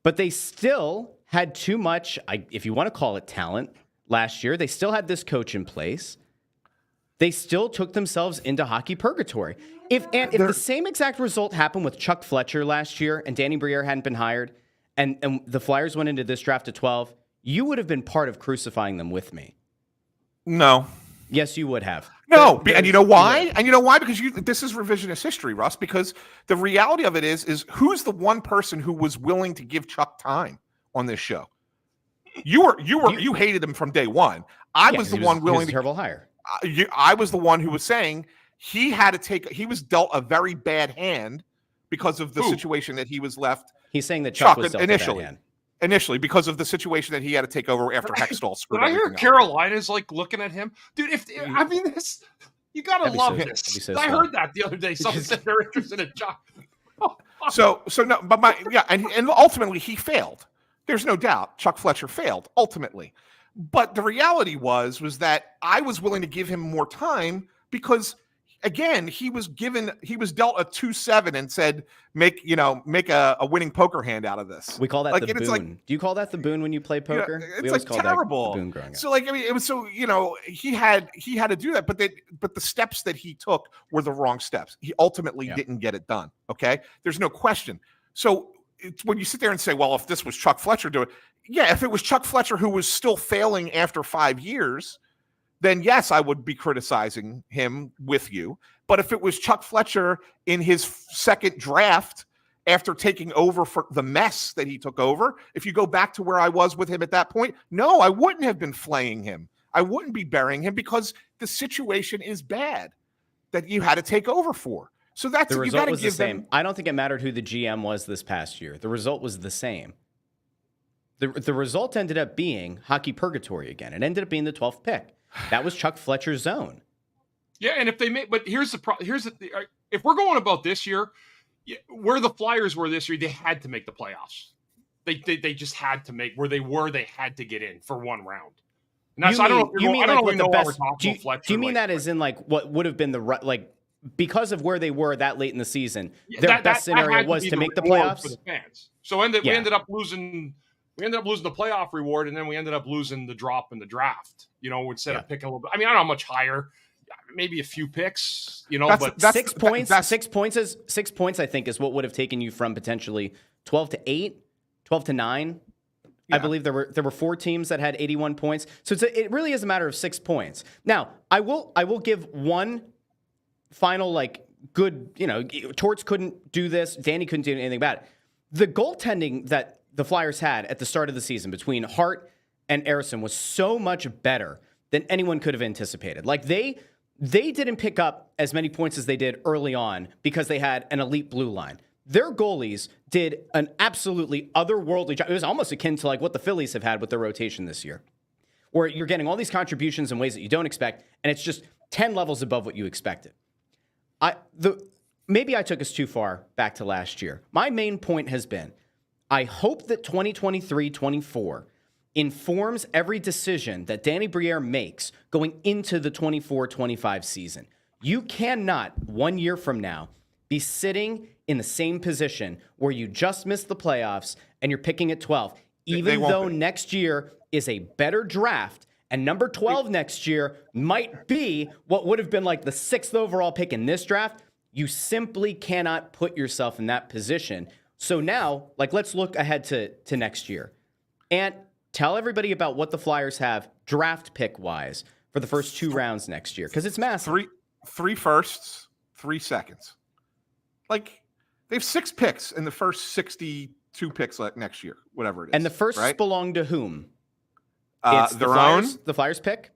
But they still had too much, if you want to call it talent, last year. They still had this coach in place. They still took themselves into hockey purgatory. If the same exact result happened with Chuck Fletcher last year and Danny Briere hadn't been hired and the Flyers went into this draft at 12, you would have been part of crucifying them with me.
No.
Yes, you would have.
No, and you know why? And you know why? Because this is revisionist history, Russ, because the reality of it is who's the one person who was willing to give Chuck time on this show? You hated him from day one. I was the one willing to
terrible hire.
I was the one who was saying he was dealt a very bad hand because of the situation that he was left.
He's saying that Chuck was dealt
initially.
a bad hand.
Initially, because of the situation that he had to take over after Hextall screwed
everything. Did I hear
up.
Carolina's like looking at him, dude? This you gotta love this. I heard that the other day. Someone said they're interested in Chuck.
So no, but and ultimately he failed. There's no doubt Chuck Fletcher failed ultimately, but the reality was that I was willing to give him more time because, again, he was dealt a 2-7 and said, make a winning poker hand out of this.
We call that the boon. Do you call that the boon when you play poker?
It's like terrible.
The boon growing up.
So it was he had to do that, but the steps that he took were the wrong steps. He ultimately didn't get it done. Okay, there's no question. So when you sit there and say, well, if this was Chuck Fletcher doing it, if it was Chuck Fletcher who was still failing after 5 years, then yes, I would be criticizing him with you. But if it was Chuck Fletcher in his second draft after taking over for the mess that he took over, if you go back to where I was with him at that point, no, I wouldn't have been flaying him. I wouldn't be burying him because the situation is bad that you had to take over for. So that's
the result was the same. I don't think it mattered who the GM was this past year. The result was the same. The result ended up being hockey purgatory again. It ended up being the 12th pick. That was Chuck Fletcher's zone.
Yeah, and if they make, but here's the problem. If we're going about this year, where the Flyers were this year, they had to make the playoffs. They just had to make where they were. They had to get in for one round. And that's, I don't know why we're talking about Fletcher.
Do you mean that as in like what would have been because of where they were that late in the season? Their best scenario was to make the playoffs
for the fans. So we ended up losing. We ended up losing the playoff reward, and then we ended up losing the drop in the draft. Instead of picking a little bit. I mean, I don't know how much higher, maybe a few picks. But 6 points.
6 points is 6 points. I think is what would have taken you from potentially 12 to 8, 12 to 9. Yeah. I believe there were 4 teams that had 81 points. So it really is a matter of 6 points. Now, I will give one final good. Torts couldn't do this. Danny couldn't do anything about it. The goaltending that the Flyers had at the start of the season between Hart and Ersson was so much better than anyone could have anticipated. They didn't pick up as many points as they did early on because they had an elite blue line. Their goalies did an absolutely otherworldly job. It was almost akin to what the Phillies have had with their rotation this year, where you're getting all these contributions in ways that you don't expect, and it's just 10 levels above what you expected. Maybe I took us too far back to last year. My main point has been, I hope that 2023-24 informs every decision that Danny Briere makes going into the 24-25 season. You cannot 1 year from now be sitting in the same position where you just missed the playoffs and you're picking at 12, even though next year is a better draft. And number 12 next year might be what would have been like the 6th overall pick in this draft. You simply cannot put yourself in that position. So now, like, let's look ahead to next year. And tell everybody about what the Flyers have draft pick-wise for the first 2 rounds next year, because it's massive.
Three firsts, 3 seconds. Like, they have 6 picks in the first 62 picks next year, whatever it is.
And the firsts
right?
belong to whom?
It's their own.
The Flyers pick?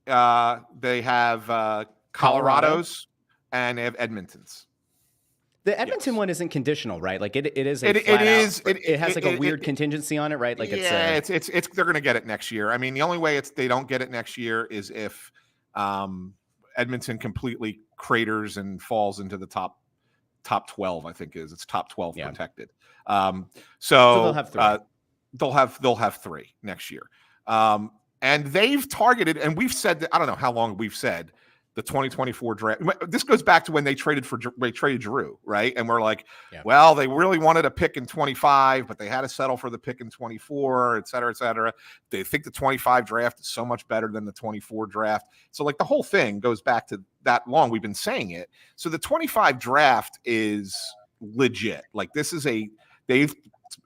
They have Colorado's, and they have Edmonton's.
The Edmonton one isn't conditional, right? Like it is.
It
has like a weird contingency on it, right? Like
it's they're going to get it next year. I mean, the only way they don't get it next year is if Edmonton completely craters and falls into the top 12. I think it's top 12 protected. So they'll have 3. They'll have 3 next year. And they've targeted, and we've said that, I don't know how long we've said, the 2024 draft. This goes back to when they traded Giroux, right? And we're like, well, they really wanted a pick in 25, but they had to settle for the pick in 24, et cetera, et cetera. They think the 25 draft is so much better than the 24 draft. So like the whole thing goes back to that long. We've been saying it. So the 25 draft is legit. Like they've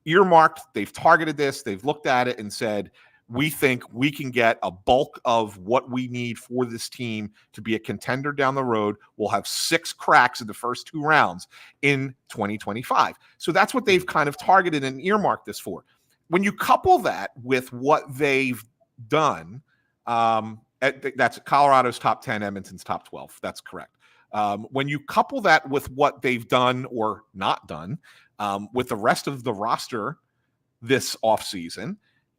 earmarked, they've targeted this, they've looked at it and said, we think we can get a bulk of what we need for this team to be a contender down the road. We'll have 6 cracks in the first 2 rounds in 2025. So that's what they've kind of targeted and earmarked this for. When you couple that with what they've done, that's Colorado's top 10, Edmonton's top 12. That's correct. When you couple that with what they've done or not done with the rest of the roster this offseason,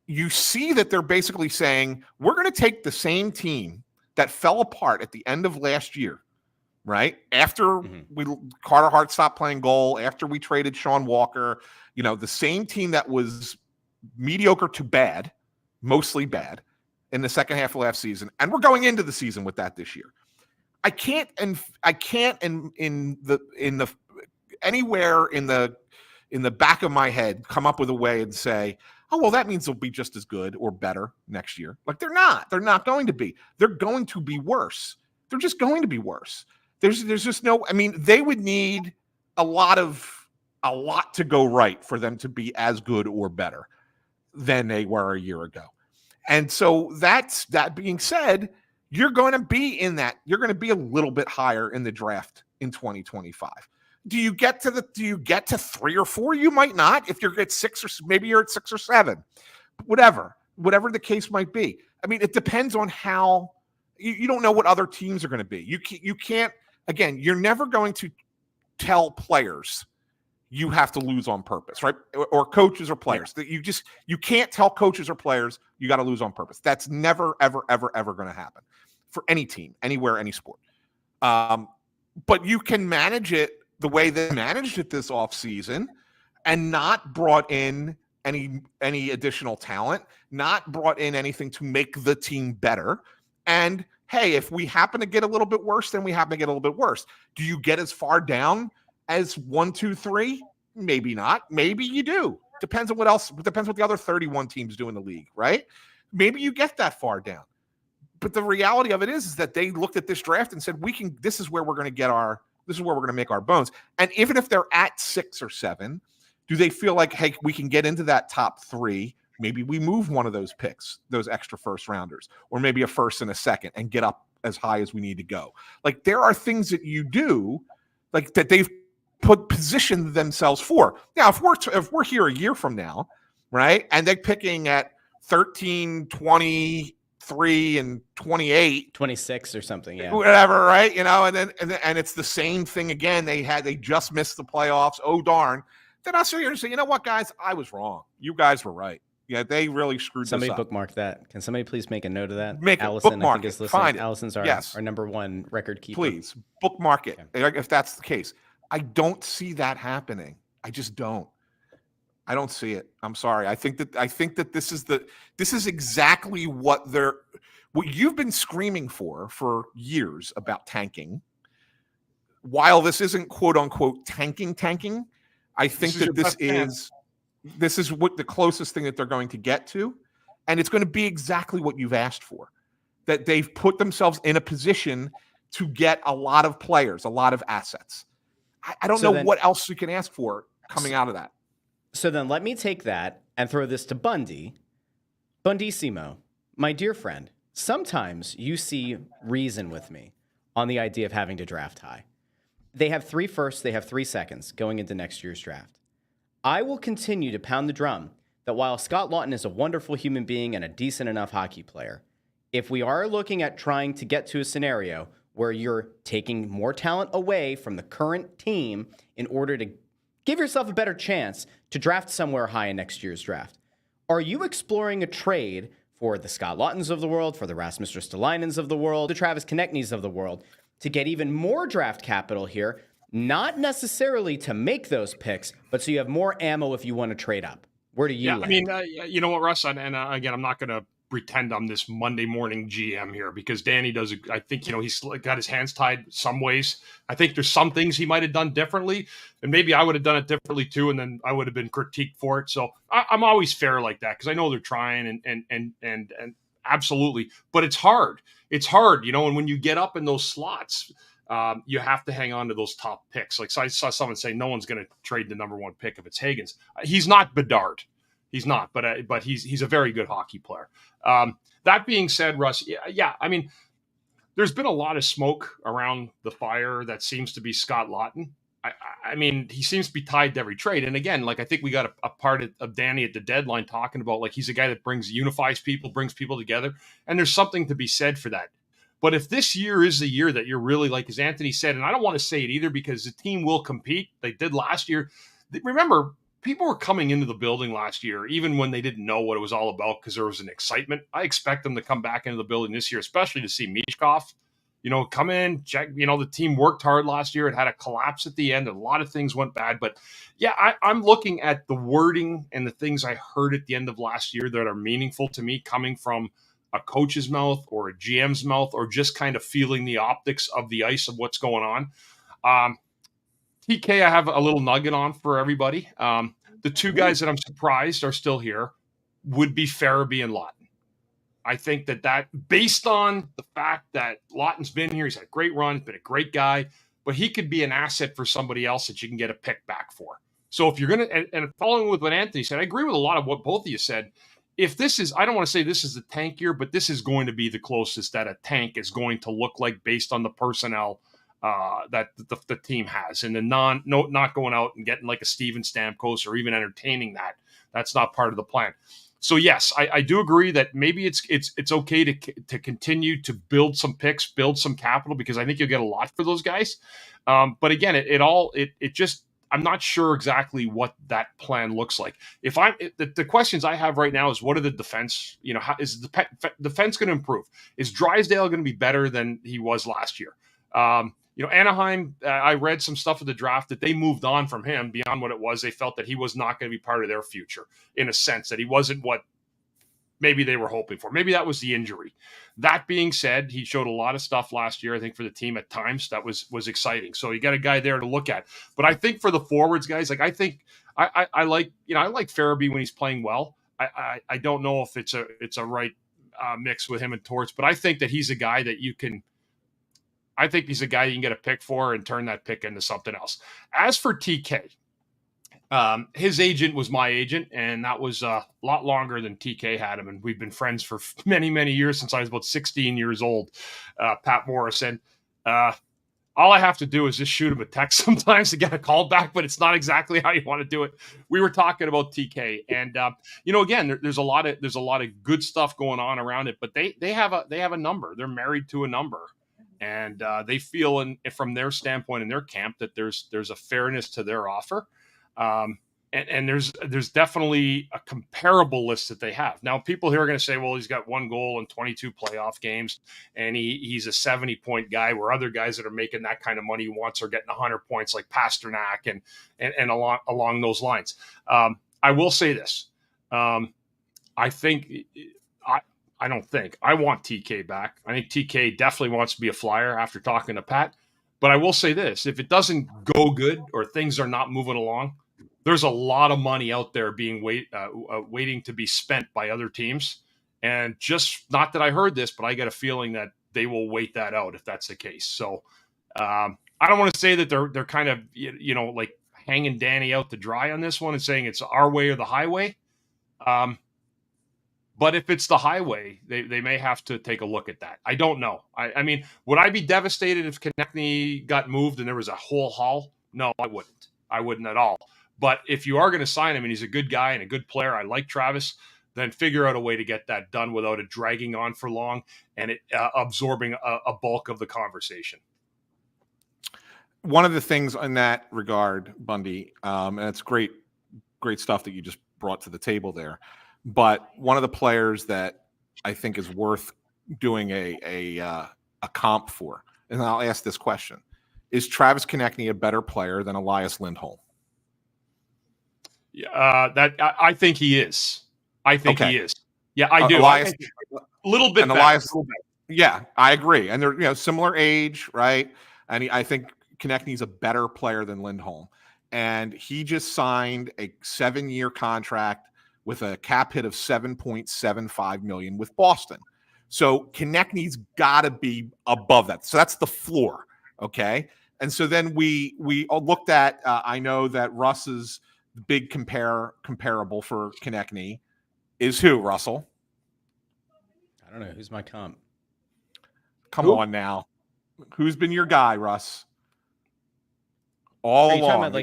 you see that they're basically saying, we're going to take the same team that fell apart at the end of last year, right? After Carter Hart stopped playing goal, after we traded Sean Walker, the same team that was mediocre to bad, mostly bad, in the second half of last season. And we're going into the season with that this year. I can't anywhere in the back of my head come up with a way and say, oh, well, that means they'll be just as good or better next year. Like they're not going to be. They're going to be worse. They're just going to be worse. There's just no, I mean, they would need a lot to go right for them to be as good or better than they were a year ago. And so that being said, you're going to be in that. You're going to be a little bit higher in the draft in 2025. Do you get to 3 or 4? You might not. If you're at 6 or maybe you're at 6 or 7, whatever the case might be. I mean, it depends on how you don't know what other teams are going to be. You can't, again, you're never going to tell players you have to lose on purpose, right? Or coaches or players that you can't tell coaches or players you got to lose on purpose. That's never, ever, ever, ever going to happen for any team, anywhere, any sport. But you can manage it the way they managed it this offseason and not brought in any additional talent, not brought in anything to make the team better. And hey, if we happen to get a little bit worse, then we happen to get a little bit worse. Do you get as far down as 1, 2, 3? Maybe not. Maybe you do. Depends on what else. Depends what the other 31 teams do in the league, right? Maybe you get that far down. But the reality of it is that they looked at this draft and said, this is where we're going to make our bones. And even if they're at 6 or 7, do they feel like, hey, we can get into that top 3? Maybe we move one of those picks, those extra first rounders, or maybe a first and a second and get up as high as we need to go. Like there are things that you do like that they've positioned themselves for. Now, if we're here a year from now, right, and they're picking at 13, 23, and 28,
26 or something,
whatever, right? And it's the same thing again. They just missed the playoffs. Oh darn! Then I'll sit here and say, you know what, guys, I was wrong. You guys were right. Yeah, they really screwed
somebody
this up.
bookmark that. Can somebody please make a note of that?
Allison,
bookmark I think, is listening.
Find it.
Allison's our number 1 record keeper.
Please bookmark it if that's the case. I don't see that happening. I just don't. I don't see it. I'm sorry. I think that this is exactly what you've been screaming for years about tanking, while this isn't quote unquote tanking, I think that this is what the closest thing that they're going to get to. And it's going to be exactly what you've asked for, that they've put themselves in a position to get a lot of players, a lot of assets. I don't know what else you can ask for coming out of that.
So then let me take that and throw this to Bundy. Bundissimo, my dear friend, sometimes you see reason with me on the idea of having to draft high. They have 3 firsts, they have 3 seconds going into next year's draft. I will continue to pound the drum that while Scott Laughton is a wonderful human being and a decent enough hockey player, if we are looking at trying to get to a scenario where you're taking more talent away from the current team in order to give yourself a better chance to draft somewhere high in next year's draft, are you exploring a trade for the Scott Laughtons of the world, for the Rasmus Ristolainens of the world, the Travis Konecnys of the world, to get even more draft capital here, not necessarily to make those picks, but so you have more ammo if you want to trade up? Where do you land?
I mean, you know what, Russ, and again, I'm not going to pretend I'm this Monday morning GM here, because Danny does, I think, he's got his hands tied some ways. I think there's some things he might have done differently, and maybe I would have done it differently too, and then I would have been critiqued for it. So I'm always fair like that, because I know they're trying and absolutely, but it's hard. It's hard, and when you get up in those slots, you have to hang on to those top picks. Like, so I saw someone say no one's going to trade the number 1 pick if it's Higgins. He's not Bedard. He's not, but he's a very good hockey player. That being said, Russ, yeah, I mean, there's been a lot of smoke around the fire that seems to be Scott Laughton. I mean, he seems to be tied to every trade. And again, like, I think we got a part of Danny at the deadline talking about, like, he's a guy that unifies people, brings people together. And there's something to be said for that. But if this year is the year that you're really, like, as Anthony said, and I don't want to say it either because the team will compete. They did last year. Remember, people were coming into the building last year, even when they didn't know what it was all about, because there was an excitement. I expect them to come back into the building this year, especially to see Michkov, come in, check. The team worked hard last year. It had a collapse at the end. A lot of things went bad. But, yeah, I'm looking at the wording and the things I heard at the end of last year that are meaningful to me, coming from a coach's mouth or a GM's mouth, or just kind of feeling the optics of the ice of what's going on. TK, I have a little nugget on for everybody. The 2 guys that I'm surprised are still here would be Farabee and Laughton. I think that based on the fact that Laughton's been here, he's had a great run, been a great guy, but he could be an asset for somebody else that you can get a pick back for. So if you're going to, and following with what Anthony said, I agree with a lot of what both of you said. If this is, I don't want to say this is the tank year, but this is going to be the closest that a tank is going to look like based on the personnel that the team has, and the not going out and getting like a Steven Stamkos or even entertaining that. That's not part of the plan. So yes, I do agree that maybe it's okay to continue to build some picks, build some capital, because I think you'll get a lot for those guys. But again, it just, I'm not sure exactly what that plan looks like. The questions I have right now is, what are the defense? How is the defense going to improve? Is Drysdale going to be better than he was last year? Anaheim, I read some stuff of the draft that they moved on from him beyond what it was. They felt that he was not going to be part of their future, in a sense that he wasn't what maybe they were hoping for. Maybe that was the injury. That being said, he showed a lot of stuff last year, I think, for the team at times that was exciting. So you got a guy there to look at. But I think for the forwards, guys, like, I think I like Farabee when he's playing well. I don't know if it's a right mix with him and Torts, but I think that he's a guy that you can get a pick for and turn that pick into something else. As for TK, his agent was my agent, and that was a lot longer than TK had him. And we've been friends for many, many years, since I was about 16 years old, Pat Morrison. All I have to do is just shoot him a text sometimes to get a call back, but it's not exactly how you want to do it. We were talking about TK, and again, there's a lot of good stuff going on around it, but they have a number. They're married to a number. And they feel, from their standpoint in their camp, that there's a fairness to their offer, and there's definitely a comparable list that they have. Now, people here are going to say, well, he's got 1 goal in 22 playoff games, and he's a 70-point guy, where other guys that are making that kind of money once are getting 100 points, like Pasternak and along those lines. I will say this: I want TK back. I think TK definitely wants to be a Flyer after talking to Pat. But I will say this: if it doesn't go good or things are not moving along, there's a lot of money out there being waiting to be spent by other teams. And just not that I heard this, but I get a feeling that they will wait that out if that's the case. So I don't want to say that they're kind of, like hanging Danny out to dry on this one and saying it's our way or the highway. But if it's the highway, they may have to take a look at that. I don't know. I mean, would I be devastated if Konecny got moved and there was a whole haul? No, I wouldn't. I wouldn't at all. But if you are going to sign him and he's a good guy and a good player, I like Travis, then figure out a way to get that done without it dragging on for long and it absorbing a bulk of the conversation.
One of the things in that regard, Bundy, and it's great stuff that you just brought to the table there. But one of the players that I think is worth doing a comp for, and I'll ask this question: is Travis Konecny a better player than Elias Lindholm?
I think he is. I think he is. Yeah, I do.
Elias,
a little bit.
Elias, yeah, I agree. And they're similar age, right? And I think Konecny's a better player than Lindholm. And he just signed a 7-year contract with a cap hit of $7.75 million with Boston. So Konechny's got to be above that. So that's the floor, okay? And so then we all looked at. I know that Russ's big comparable for Konecny is who? Russell?
I don't know. Who's my comp?
Come on now. Who's been your guy, Russ? All along.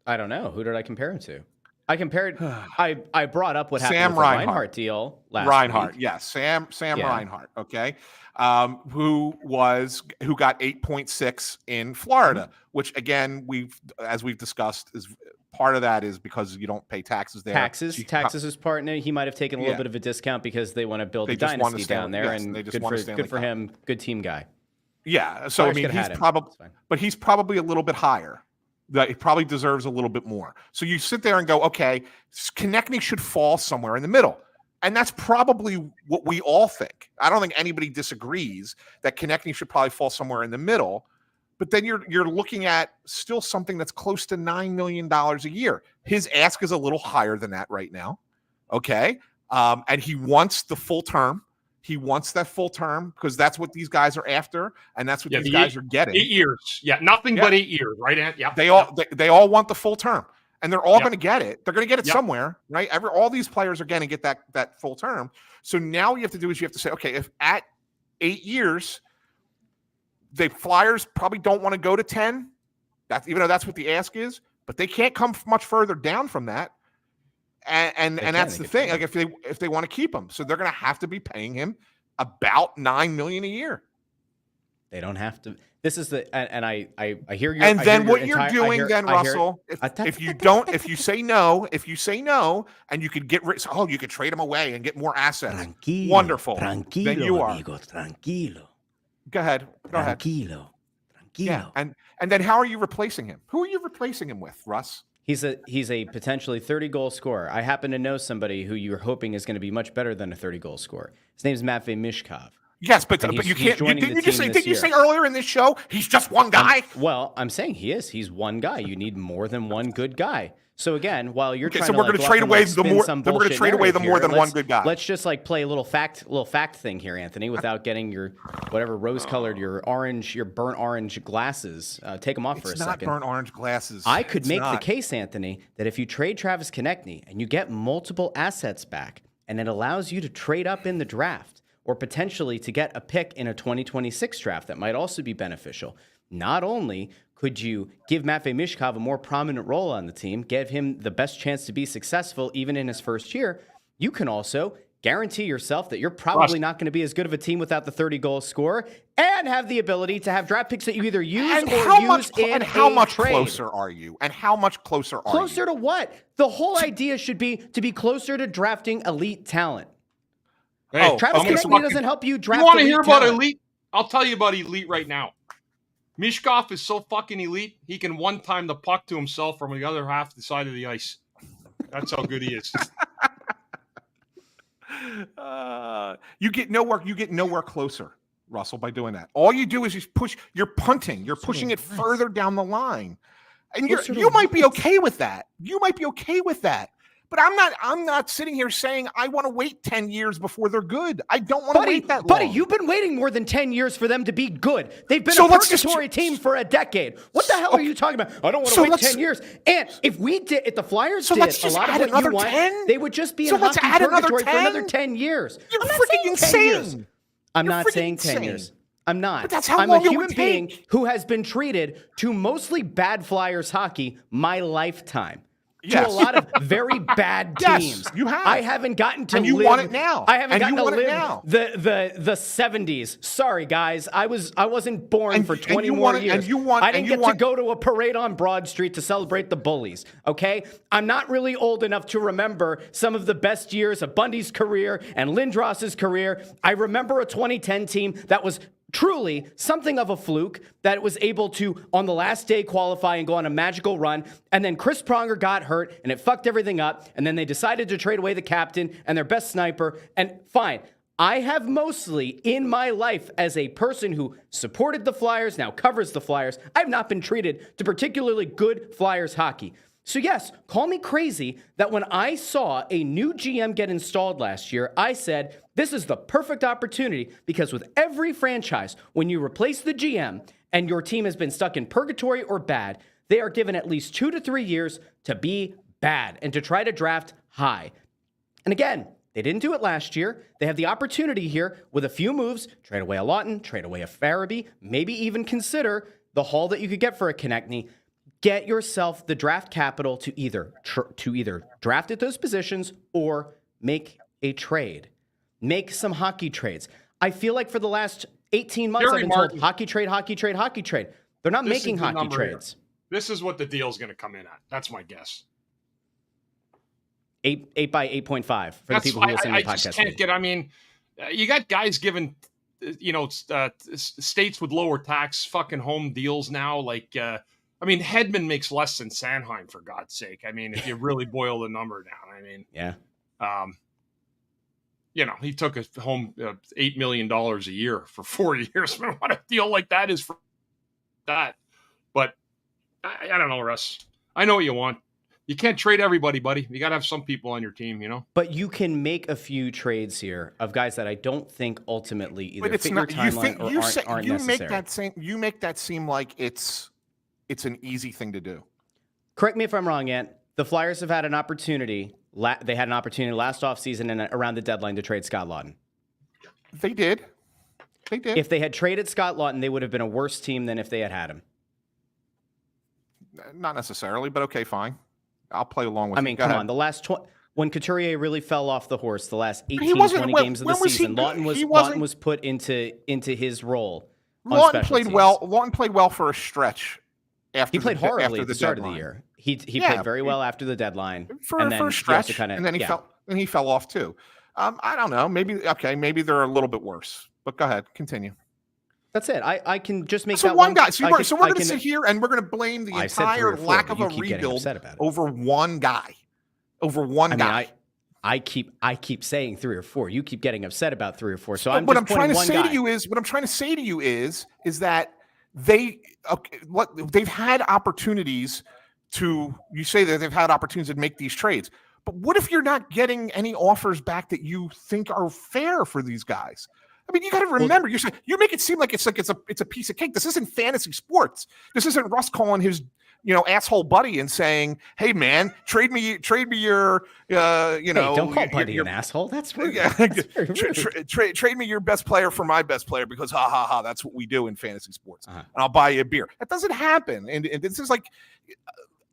I don't know. Who did I compare him to? I compared. I brought up what happened
Sam
with the Reinhart deal last week.
Yes, Sam Reinhart. Okay, who got 8.6 in Florida, which again as we've discussed is part of that is because you don't pay taxes there.
Taxes is part in it. He might have taken a little bit of a discount because they want to build a dynasty down there, and good for him. Good team guy.
Yeah, so I mean he's probably a little bit higher. That he probably deserves a little bit more. So you sit there and go, okay, Konecny should fall somewhere in the middle. And that's probably what we all think. I don't think anybody disagrees that Konecny should probably fall somewhere in the middle. But then you're looking at still something that's close to $9 million a year. His ask is a little higher than that right now. Okay. And he wants the full term. He wants that full term because that's what these guys are after, and that's what these guys are getting.
8 years, nothing but 8 years, right? Ant? Yeah,
they all want the full term, and they're all going to get it. They're going to get it somewhere, right? All these players are going to get that full term. So now what you have to do is you have to say, okay, if at 8 years, the Flyers probably don't want to go to 10, even though that's what the ask is, but they can't come much further down from that. And that's the thing. Like if they want to keep him, so they're going to have to be paying him about $9 million a year.
They don't have to. This is and I hear you.
And then what you're doing, Russell, if you say no, and you could get rid. Oh, you could trade him away and get more assets. Wonderful.
Tranquilo,
then you are.
amigo, tranquilo.
Go ahead.
Tranquilo.
Yeah, and then how are you replacing him? Who are you replacing him with, Russ?
He's a potentially 30-goal scorer. I happen to know somebody who you're hoping is going to be much better than a 30-goal scorer. His name is Matvei Mishkov.
Yes, but you can't. Didn't you say earlier in this show he's just one guy?
I'm saying he is. He's one guy. You need more than one good guy. So again, while you're trying
so we're going to trade away the more. Then we're going to trade away the more than one good guy.
Let's just play a little fact thing here, Anthony, without getting your whatever rose-colored, your burnt orange glasses. Take them off for a second.
It's not burnt orange glasses.
I could make the case, Anthony, that if you trade Travis Konecny and you get multiple assets back, and it allows you to trade up in the draft, or potentially to get a pick in a 2026 draft that might also be beneficial. Not only could you give Matvei Mishkov a more prominent role on the team, give him the best chance to be successful even in his first year, you can also guarantee yourself that you're probably not going to be as good of a team without the 30-goal scorer and have the ability to have draft picks that you either use in
and how much closer are you? And how much closer are you?
Closer to what? The whole idea should be to be closer to drafting elite talent.
Hey,
Travis Konecny doesn't help you draft.
You want to hear about
talent.
elite? I'll tell you about elite right now. Mishkov is so fucking elite, he can one-time the puck to himself from the other half the side of the ice. That's how good he is.
You get nowhere closer. Russell, by doing that. All you do is you're punting. You're pushing it further down the line. And you might be okay with that. You might be okay with that. But I'm not sitting here saying I want to wait 10 years before they're good. I don't want to wait that long.
Buddy, you've been waiting more than 10 years for them to be good. They've been a purgatory team for a decade. What the hell are you talking about? I don't want to wait 10 years. And if the Flyers did a lot of what you want, they would just be in hockey purgatory for another 10 years.
You're freaking insane.
I'm not saying 10 years. I'm not.
But that's how
I'm
long
a human being who has been treated to mostly bad Flyers hockey my lifetime. To a lot of very bad teams.
Yes, you have.
I haven't gotten to
and you
live.
Want it now.
I haven't gotten to live
now.
the 70s. Sorry, guys. I wasn't born for 20 more years. I didn't get to go to a parade on Broad Street to celebrate the bullies. Okay? I'm not really old enough to remember some of the best years of Bundy's career and Lindros's career. I remember a 2010 team that was truly something of a fluke that was able to, on the last day, qualify and go on a magical run. And then Chris Pronger got hurt and it fucked everything up. And then they decided to trade away the captain and their best sniper. And fine. I have mostly in my life as a person who supported the Flyers, now covers the Flyers, I've not been treated to particularly good Flyers hockey. So yes, call me crazy that when I saw a new GM get installed last year, I said, this is the perfect opportunity because with every franchise, when you replace the GM and your team has been stuck in purgatory or bad, they are given at least 2 to 3 years to be bad and to try to draft high. And again, they didn't do it last year. They have the opportunity here with a few moves, trade away a Laughton, trade away a Farabee, maybe even consider the haul that you could get for a Konecny. Get yourself the draft capital to either draft at those positions or make a trade. Make some hockey trades. I feel like for the last 18 months, I've been told hockey trade, hockey trade, hockey trade. They're not making hockey trades.
This is what the deal's going to come in at. That's my guess.
8 by 8.5 for the people who listen to the podcast.
I just can't get. I mean, you got guys giving, states with lower tax fucking home deals now. Like, I mean, Hedman makes less than Sanheim, for God's sake. I mean, if you really boil the number down, I mean,
yeah.
He took us home $8 million a year for 4 years. What a deal like that is for that. But I don't know, Russ. I know what you want. You can't trade everybody, buddy. You got to have some people on your team, But you can make a few trades here of guys that I don't think ultimately either fit your timeline or aren't necessary.
You make that seem like it's an easy thing to do.
Correct me if I'm wrong, Ant. The Flyers have had an opportunity. They had an opportunity last offseason and around the deadline to trade Scott Laughton.
They did.
If they had traded Scott Laughton, they would have been a worse team than if they had him.
Not necessarily, but okay, fine. I'll play along with
you. I mean, come on. The last when Couturier really fell off the horse, the last 18, 20 games of the season, Laughton was put into his role.
Laughton played well. Laughton played well for a stretch.
He played horribly at the start of the year. He played very well after the deadline
for a stretch, and then he fell off too. I don't know. Maybe they're a little bit worse. But go ahead, continue.
That's it. I can just make
that
one
guy. So we're going to sit here and we're going to blame the entire lack of a rebuild over one guy.
I keep saying 3 or 4. You keep getting upset about 3 or 4. So
what I'm trying to say to you is that they've had opportunities to. You say that they've had opportunities to make these trades, but what if you're not getting any offers back that you think are fair for these guys? I mean, you got to remember. You make it seem like it's a piece of cake. This isn't fantasy sports. This isn't Russ calling his asshole buddy and saying, "Hey man, trade me your Hey,
don't call Buddy an asshole. That's rude. Yeah.
Trade me your best player for my best player because that's what we do in fantasy sports. And I'll buy you a beer." That doesn't happen. And this is like,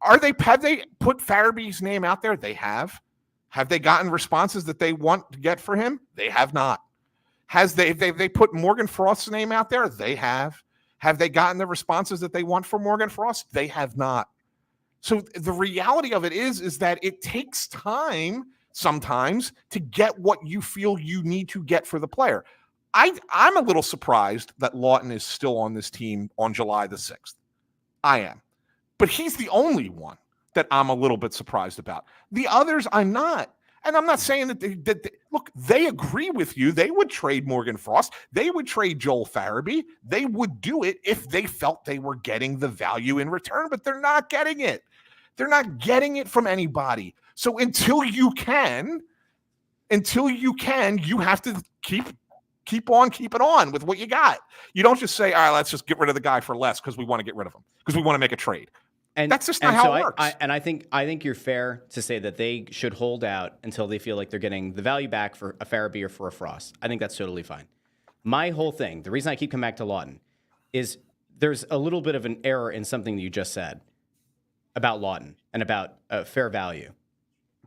have they put Farabee's name out there? They have. Have they gotten responses that they want to get for him? They have not. They put Morgan Frost's name out there? They have. Have they gotten the responses that they want for Morgan Frost? They have not. So the reality of it is that it takes time sometimes to get what you feel you need to get for the player. I'm a little surprised that Laughton is still on this team on July the 6th. I am. But he's the only one that I'm a little bit surprised about. The others I'm not. And I'm not saying that look, they agree with you. They would trade Morgan Frost. They would trade Joel Farabee. They would do it if they felt they were getting the value in return, but they're not getting it. They're not getting it from anybody. So until you can, you have to keep on keeping on with what you got. You don't just say, all right, let's just get rid of the guy for less because we want to get rid of him, because we want to make a trade. And that's just not how it works.
I think you're fair to say that they should hold out until they feel like they're getting the value back for a Farabee or for a Frost. I think that's totally fine. My whole thing, the reason I keep coming back to Laughton, is there's a little bit of an error in something that you just said about Laughton and about fair value.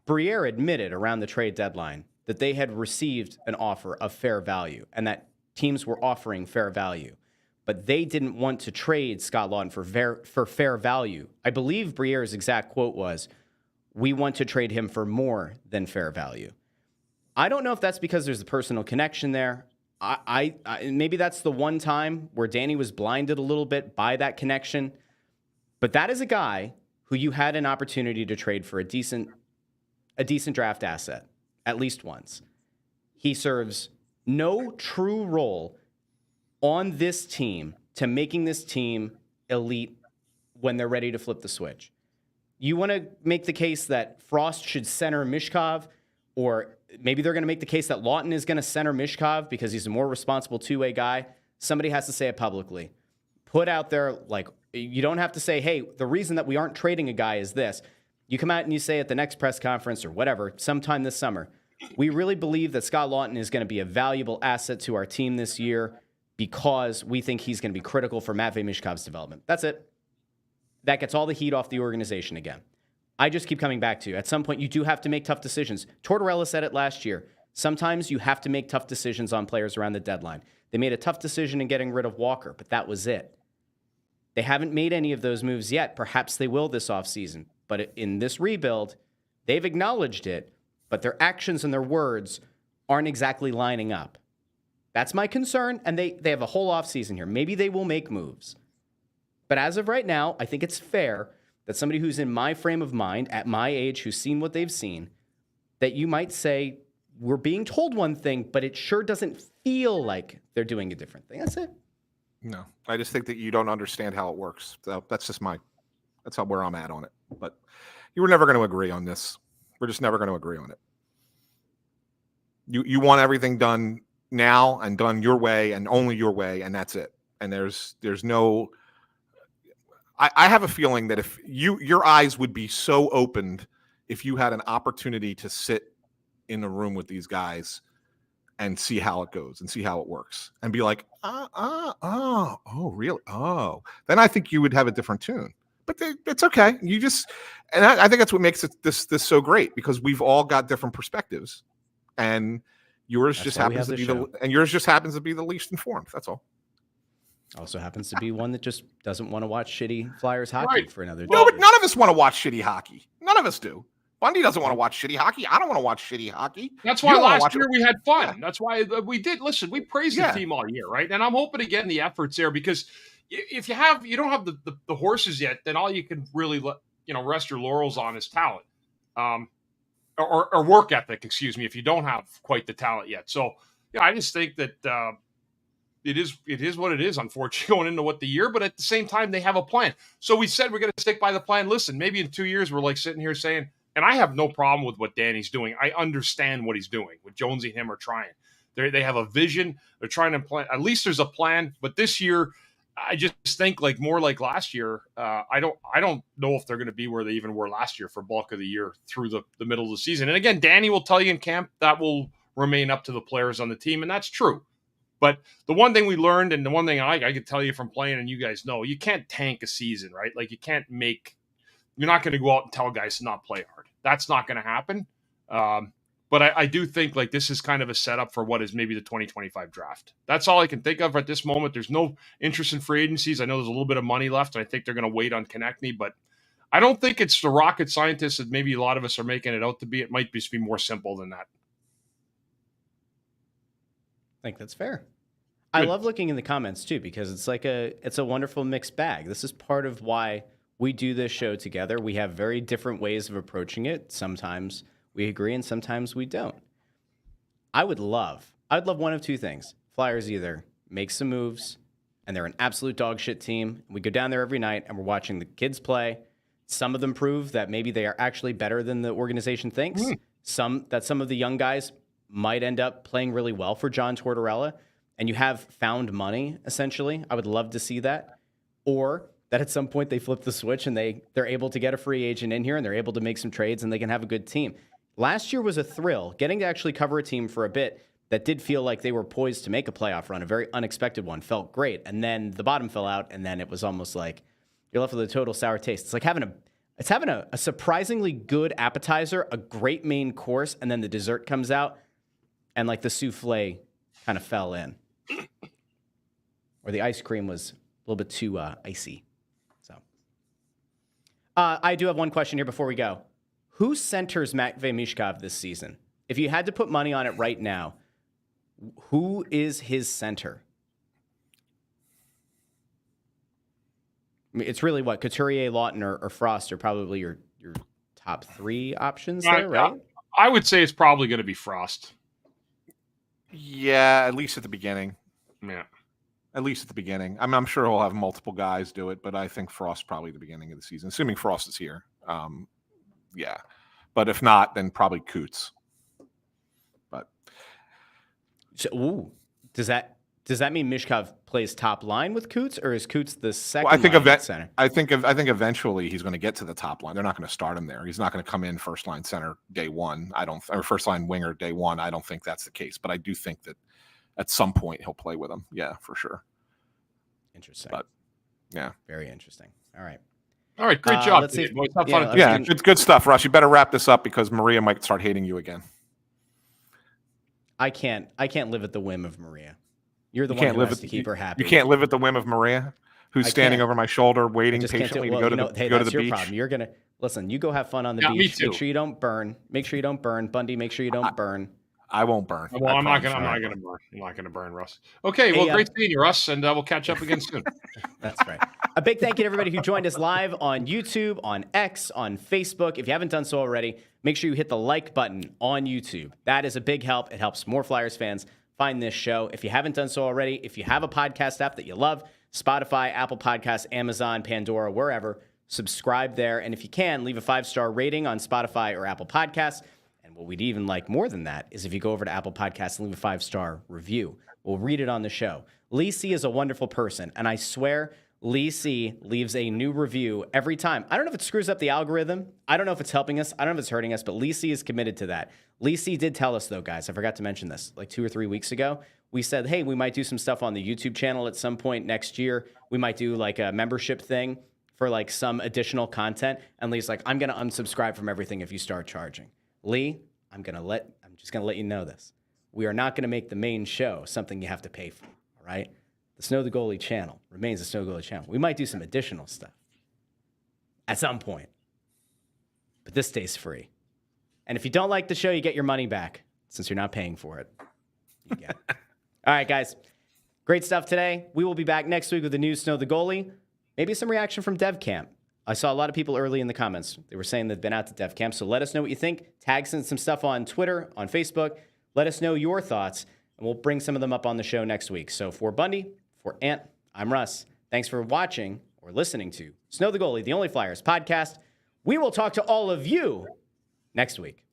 Briere admitted around the trade deadline that they had received an offer of fair value and that teams were offering fair value. But they didn't want to trade Scott Laughton for fair value. I believe Briere's exact quote was, "We want to trade him for more than fair value." I don't know if that's because there's a personal connection there. I maybe that's the one time where Danny was blinded a little bit by that connection. But that is a guy who you had an opportunity to trade for a decent draft asset, at least once. He serves no true role on this team to making this team elite when they're ready to flip the switch. You want to make the case that Frost should center Mishkov, or maybe they're going to make the case that Laughton is going to center Mishkov because he's a more responsible two-way guy. Somebody has to say it publicly. Put out there, like, you don't have to say, hey, the reason that we aren't trading a guy is this. You come out and you say at the next press conference or whatever, sometime this summer, we really believe that Scott Laughton is going to be a valuable asset to our team this year because we think he's going to be critical for Matvei Mishkov's development. That's it. That gets all the heat off the organization again. I just keep coming back to you. At some point, you do have to make tough decisions. Tortorella said it last year. Sometimes you have to make tough decisions on players around the deadline. They made a tough decision in getting rid of Walker, but that was it. They haven't made any of those moves yet. Perhaps they will this offseason. But in this rebuild, they've acknowledged it, but their actions and their words aren't exactly lining up. That's my concern, and they have a whole offseason here. Maybe they will make moves. But as of right now, I think it's fair that somebody who's in my frame of mind, at my age, who's seen what they've seen, that you might say, we're being told one thing, but it sure doesn't feel like they're doing a different thing. That's it.
No, I just think that you don't understand how it works. So that's where I'm at on it. But you were never going to agree on this. We're just never going to agree on it. You want everything done now and done your way and only your way, and that's it. And there's no. I have a feeling that if your eyes would be so opened if you had an opportunity to sit in the room with these guys and see how it goes and see how it works and be like, oh, really? Oh, then I think you would have a different tune. But it's okay. And I think that's what makes this so great, because we've all got different perspectives, and yours just happens to be the least informed. That's all.
Also happens to be one that just doesn't want to watch shitty Flyers hockey for another day.
No, but none of us want to watch shitty hockey. None of us do. Bundy doesn't want to watch shitty hockey. I don't want to watch shitty hockey.
That's why last year we had fun. Yeah. That's why we did. Listen, we praised the team all year, right? And I'm hoping to get in the efforts there, because if you don't have the horses yet, then all you can really rest your laurels on is talent, or work ethic. Excuse me, if you don't have quite the talent yet. So I just think that it is what it is. Unfortunately, going into the year, but at the same time they have a plan. So we said we're going to stick by the plan. Listen, maybe in 2 years we're like sitting here saying, and I have no problem with what Danny's doing. I understand what he's doing. What Jonesy and him are trying. They have a vision. They're trying to plan. At least there's a plan. But this year, I just think more like last year. I don't know if they're going to be where they even were last year for bulk of the year through the middle of the season. And again, Danny will tell you in camp that will remain up to the players on the team, and that's true. But the one thing we learned, and the one thing I could tell you from playing, and you guys know, you can't tank a season, right? Like you're not going to go out and tell guys to not play hard. That's not going to happen. But I do think this is kind of a setup for what is maybe the 2025 draft. That's all I can think of at this moment. There's no interest in free agencies. I know there's a little bit of money left, and I think they're going to wait on Konecny, but I don't think it's the rocket scientists that maybe a lot of us are making it out to be. It might just be more simple than that.
I think that's fair. Good. I love looking in the comments too, because it's a wonderful mixed bag. This is part of why we do this show together. We have very different ways of approaching it. Sometimes we agree, and sometimes we don't. I'd love one of two things. Flyers either make some moves, and they're an absolute dog shit team. We go down there every night, and we're watching the kids play. Some of them prove that maybe they are actually better than the organization thinks. Some of the young guys might end up playing really well for John Tortorella, and you have found money, essentially. I would love to see that. Or that at some point they flip the switch and they're able to get a free agent in here and they're able to make some trades and they can have a good team. Last year was a thrill. Getting to actually cover a team for a bit that did feel like they were poised to make a playoff run, a very unexpected one, felt great. And then the bottom fell out, and then it was almost like you're left with a total sour taste. It's like having a surprisingly good appetizer, a great main course, and then the dessert comes out, and like the souffle kind of fell in. Or the ice cream was a little bit too icy. So I do have one question here before we go. Who centers Matvei Michkov this season? If you had to put money on it right now, who is his center? I mean, it's really what? Couturier, Laughton, or Frost are probably your top three options there, right?
I would say it's probably going to be Frost.
Yeah, at least at the beginning.
Yeah.
At least at the beginning. I mean, I'm sure he'll have multiple guys do it, but I think Frost probably the beginning of the season, assuming Frost is here. Yeah. But if not, then probably Coots. But
so, does that mean Michkov plays top line with Coots, or is Coots the second?
Well,
center?
I think eventually he's going to get to the top line. They're not going to start him there. He's not going to come in first line center day one. Or first line winger day one. I don't think that's the case. But I do think that at some point he'll play with him. Yeah, for sure.
Interesting.
But yeah,
very interesting. All right.
Great job.
Let's see.
Good stuff, Russ. You better wrap this up because Maria might start hating you again.
I can't live at the whim of Maria. You're the one who has to keep her happy.
You can't live at the whim of Maria, who's standing over my shoulder, waiting patiently to go to the beach.
That's your problem. You're gonna listen. You go have fun on the beach. Make sure you don't burn. Bundy, make sure you don't burn.
I won't burn.
Well, I'm not gonna burn. I'm not gonna burn, Russ. Okay. Well, great seeing you, Russ, and we'll catch up again soon.
That's right. A big thank you to everybody who joined us live on YouTube, on X, on Facebook. If you haven't done so already, make sure you hit the like button on YouTube. That is a big help. It helps more Flyers fans find this show. If you haven't done so already, if you have a podcast app that you love, Spotify, Apple Podcasts, Amazon, Pandora, wherever, subscribe there. And if you can, leave a 5-star rating on Spotify or Apple Podcasts. And what we'd even like more than that is if you go over to Apple Podcasts and leave a 5-star review. We'll read it on the show. Lee C is a wonderful person, and I swear Lee C leaves a new review every time. I don't know if it screws up the algorithm. I don't know if it's helping us. I don't know if it's hurting us, but Lee C is committed to that. Lee C did tell us, though, guys, I forgot to mention this, like 2 or 3 weeks ago. We said, hey, we might do some stuff on the YouTube channel at some point next year. We might do like a membership thing for like some additional content. And Lee's like, I'm going to unsubscribe from everything if you start charging. Lee, I'm just going to let you know this. We are not going to make the main show something you have to pay for, all right? The Snow The Goalie channel remains the Snow The Goalie channel. We might do some additional stuff at some point, but this stays free. And if you don't like the show, you get your money back since you're not paying for it. You get it. All right, guys. Great stuff today. We will be back next week with the new Snow The Goalie. Maybe some reaction from Dev Camp. I saw a lot of people early in the comments. They were saying they've been out to Dev Camp. So let us know what you think. Tag some stuff on Twitter, on Facebook. Let us know your thoughts, and we'll bring some of them up on the show next week. So for Bundy, for Ant, I'm Russ. Thanks for watching or listening to Snow The Goalie, the Only Flyers podcast. We will talk to all of you next week.